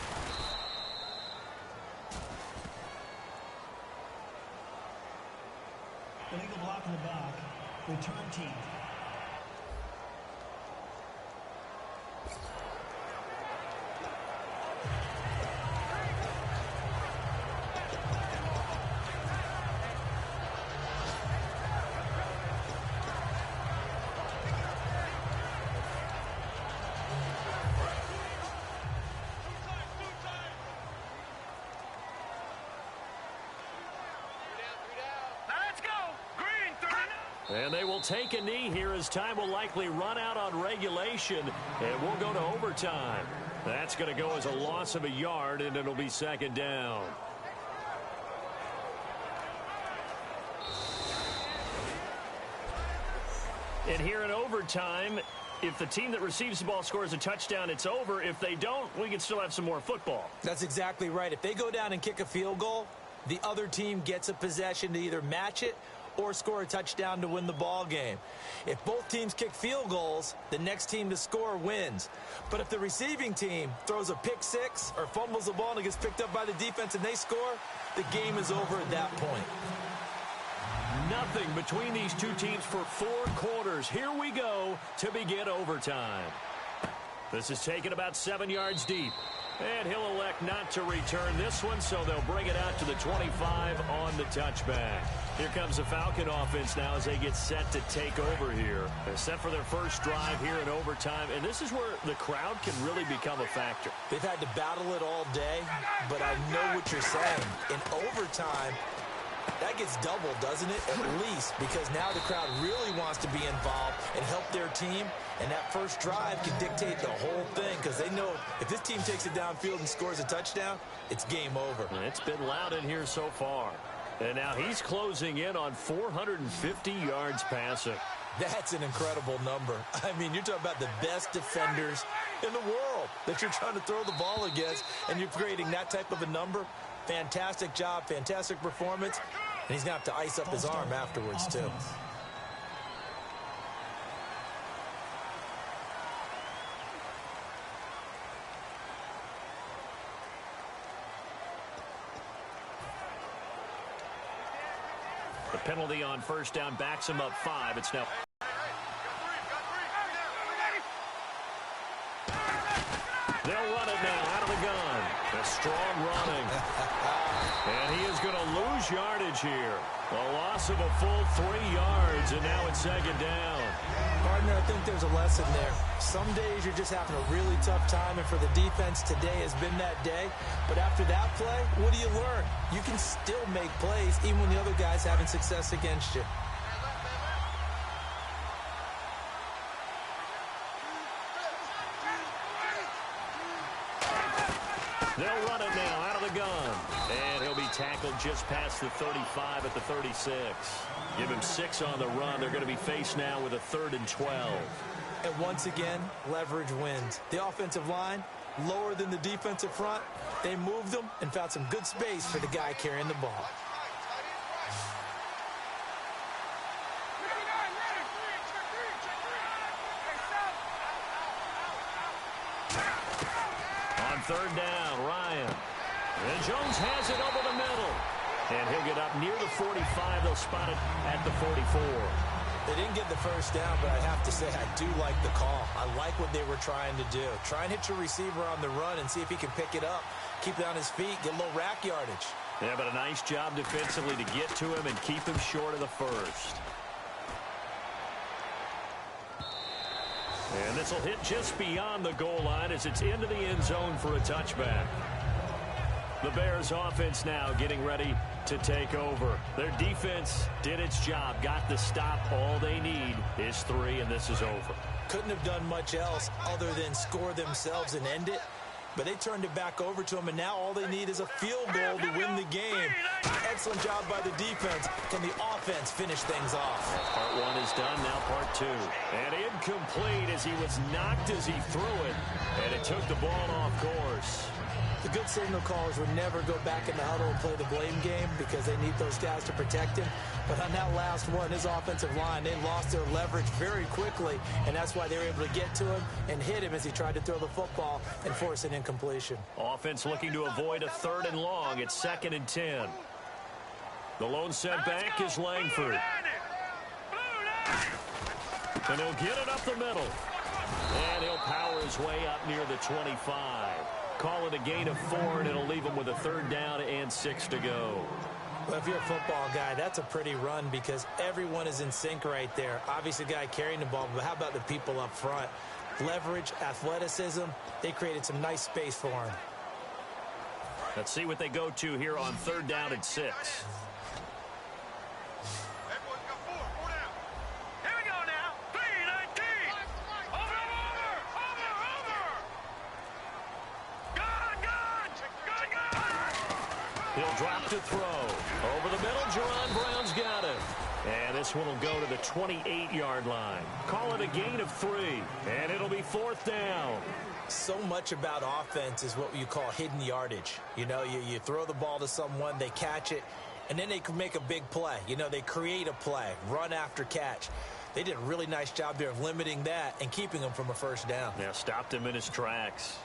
Illegal block in the back. Return team. And they will take a knee here as time will likely run out on regulation. And we'll go to overtime. That's going to go as a loss of a yard, and it'll be 2nd down. And here in overtime, if the team that receives the ball scores a touchdown, it's over. If they don't, we can still have some more football. That's exactly right. If they go down and kick a field goal, the other team gets a possession to either match it or score a touchdown to win the ball game. If both teams kick field goals, the next team to score wins. But if the receiving team throws a pick 6 or fumbles the ball and it gets picked up by the defense and they score, the game is over at that point. Nothing between these two teams for 4 quarters. Here we go to begin overtime. This is taken about 7 yards deep. And he'll elect not to return this one, so they'll bring it out to the 25 on the touchback. Here comes the Falcon offense now as they get set to take over here. They're set for their first drive here in overtime, and this is where the crowd can really become a factor. They've had to battle it all day, but I know what you're saying. In overtime, that gets doubled, doesn't it? At least, because now the crowd really wants to be involved and help their team. And that first drive can dictate the whole thing because they know if this team takes it downfield and scores a touchdown, it's game over. It's been loud in here so far. And now he's closing in on 450 yards passing. That's an incredible number. I mean, you're talking about the best defenders in the world that you're trying to throw the ball against, and you're creating that type of a number. Fantastic job, fantastic performance, and he's going to have to ice up his arm afterwards, too. The penalty on first down backs him up 5. It's now... They'll run it now out of the gun. A strong running. And he is going to lose yardage here. A loss of a full 3 yards, and now it's second down. Partner, I think there's a lesson there. Some days you're just having a really tough time, and for the defense today has been that day. But after that play, what do you learn? You can still make plays even when the other guy's having success against you. They'll run it now out of the gun. And he'll be tackled just past the 35 at the 36. Give him 6 on the run. They're going to be faced now with a 3rd and 12. And once again, leverage wins. The offensive line, lower than the defensive front. They moved them and found some good space for the guy carrying the ball. On 3rd down, Ryan. And Jones has it over the middle. And he'll get up near the 45. They'll spot it at the 44. They didn't get the first down, but I have to say I do like the call. I like what they were trying to do. Try and hit your receiver on the run and see if he can pick it up. Keep it on his feet, get a little rack yardage. Yeah, but a nice job defensively to get to him and keep him short of the first. And this will hit just beyond the goal line as it's into the end zone for a touchback. The Bears offense now getting ready to take over. Their defense did its job, got the stop. All they need is 3, and this is over. Couldn't have done much else other than score themselves and end it. But they turned it back over to them, and now all they need is a field goal to win the game. Excellent job by the defense. Can the offense finish things off? Part 1 is done, now part 2. And incomplete as he was knocked as he threw it, and it took the ball off course. The good signal callers would never go back in the huddle and play the blame game because they need those guys to protect him. But on that last one, his offensive line, they lost their leverage very quickly, and that's why they were able to get to him and hit him as he tried to throw the football and force an incompletion. Offense looking to avoid a 3rd and long. It's 2nd and 10. The lone setback is Langford. And he'll get it up the middle. And he'll power his way up near the 25. Call it a gain of 4, and it'll leave him with a 3rd down and 6 to go. Well, if you're a football guy, that's a pretty run because everyone is in sync right there. Obviously, the guy carrying the ball, but how about the people up front? Leverage, athleticism, they created some nice space for him. Let's see what they go to here on 3rd down and 6. He'll drop to throw. Over the middle, Jerron Brown's got it. And this one will go to the 28-yard line. Call it a gain of 3, and it'll be 4th down. So much about offense is what you call hidden yardage. You know, you throw the ball to someone, they catch it, and then they can make a big play. You know, they create a play, run after catch. They did a really nice job there of limiting that and keeping him from a 1st down. Yeah, stopped him in his tracks.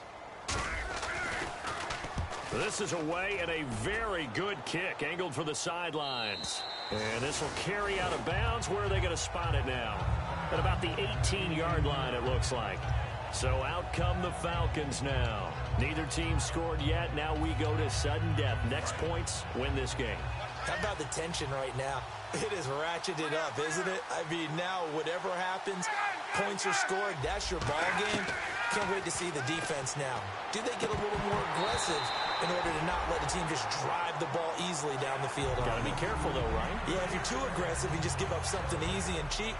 This is away and a very good kick angled for the sidelines. And this will carry out of bounds. Where are they going to spot it now? At about the 18-yard line, it looks like. So out come the Falcons now. Neither team scored yet. Now we go to sudden death. Next points win this game. How about the tension right now? It is ratcheted up, isn't it? I mean, now whatever happens, points are scored. That's your ball game. Can't wait to see the defense now. Do they get a little more aggressive in order to not let the team just drive the ball easily down the field? Got to be careful, though, right? Yeah, if you're too aggressive, you just give up something easy and cheap.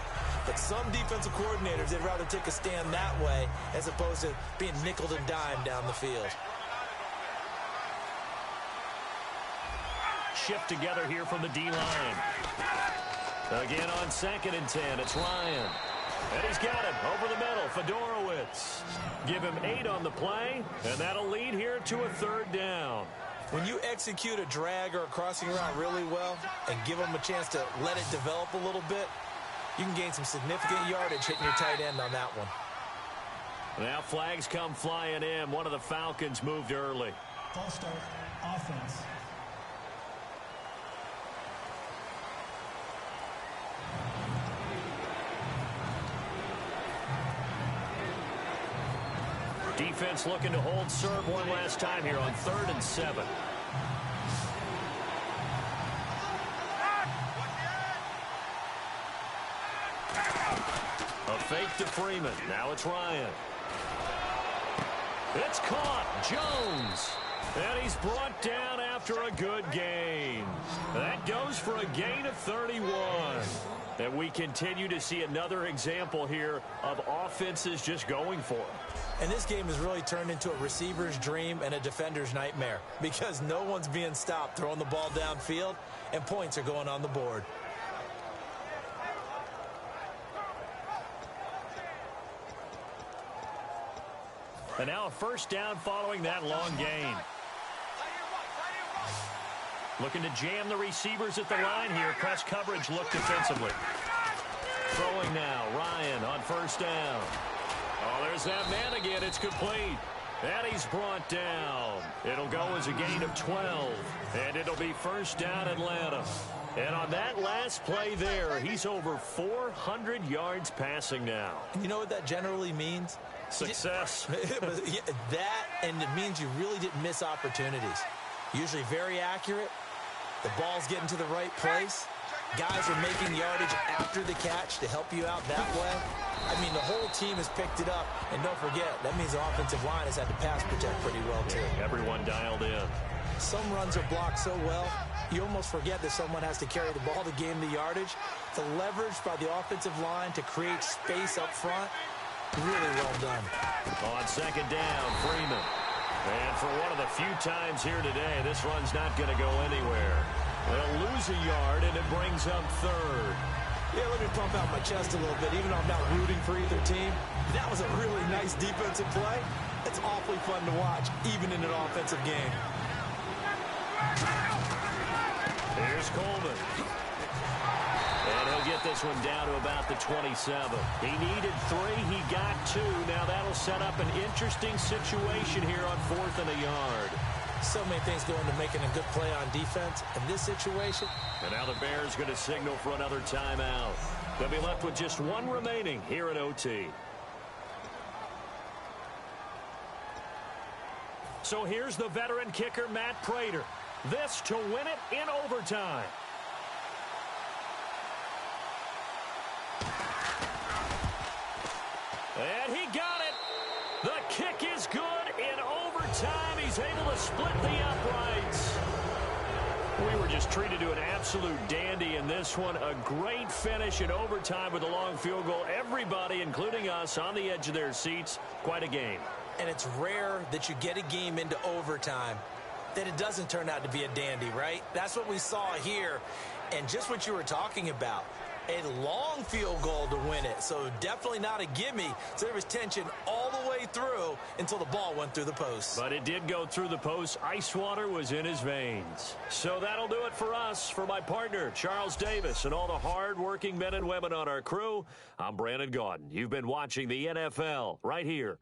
But some defensive coordinators, they'd rather take a stand that way as opposed to being nickeled and dimed down the field. Shift together here from the D-line. Again on 2nd and 10, it's Ryan. And he's got him over the middle, Fedorowicz. Give him 8 on the play, and that'll lead here to a 3rd down. When you execute a drag or a crossing route really well and give them a chance to let it develop a little bit, you can gain some significant yardage hitting your tight end on that one. Now flags come flying in. One of the Falcons moved early. False start, offense. Defense looking to hold serve one last time here on 3rd and 7. A fake to Freeman. Now it's Ryan. It's caught. Jones. And he's brought down after a good gain. That goes for a gain of 31. And we continue to see another example here of offenses just going for it. And this game has really turned into a receiver's dream and a defender's nightmare because no one's being stopped throwing the ball downfield, and points are going on the board. And now a 1st down following that long gain. Looking to jam the receivers at the line here. Press coverage look defensively. Throwing now, Ryan on 1st down. Oh, there's that man again. It's complete. And he's brought down. It'll go as a gain of 12. And it'll be 1st down Atlanta. And on that last play there, he's over 400 yards passing now. You know what that generally means? Success. That, and it means you really didn't miss opportunities. Usually very accurate. The ball's getting to the right place. Guys are making yardage after the catch to help you out that way. I mean, the whole team has picked it up. And don't forget, that means the offensive line has had to pass protect pretty well, too. Everyone dialed in. Some runs are blocked so well, you almost forget that someone has to carry the ball to gain the yardage. The leverage by the offensive line to create space up front, really well done. On 2nd down, Freeman. And for one of the few times here today, this run's not going to go anywhere. They'll lose a yard, and it brings up 3rd. Yeah, let me pump out my chest a little bit, even though I'm not rooting for either team. That was a really nice defensive play. It's awfully fun to watch, even in an offensive game. Here's Coleman. And he'll get this one down to about the 27. He needed 3. He got 2. Now that'll set up an interesting situation here on 4th and a yard. So many things go into making a good play on defense. In this situation. And now the Bears going to signal for another timeout. They'll be left with just 1 remaining here at OT. So here's the veteran kicker, Matt Prater. This to win it in overtime. And he got it. The kick is good in overtime. He's able to split the uprights. We were just treated to an absolute dandy in this one. A great finish in overtime with a long field goal. Everybody, including us, on the edge of their seats. Quite a game. And it's rare that you get a game into overtime that it doesn't turn out to be a dandy, right? That's what we saw here. And just what you were talking about, a long field goal to win it. So definitely not a gimme. So there was tension all the way through until the ball went through the post. But it did go through the post. Ice water was in his veins. So that'll do it for us. For my partner, Charles Davis, and all the hard-working men and women on our crew, I'm Brandon Gaudin. You've been watching the NFL right here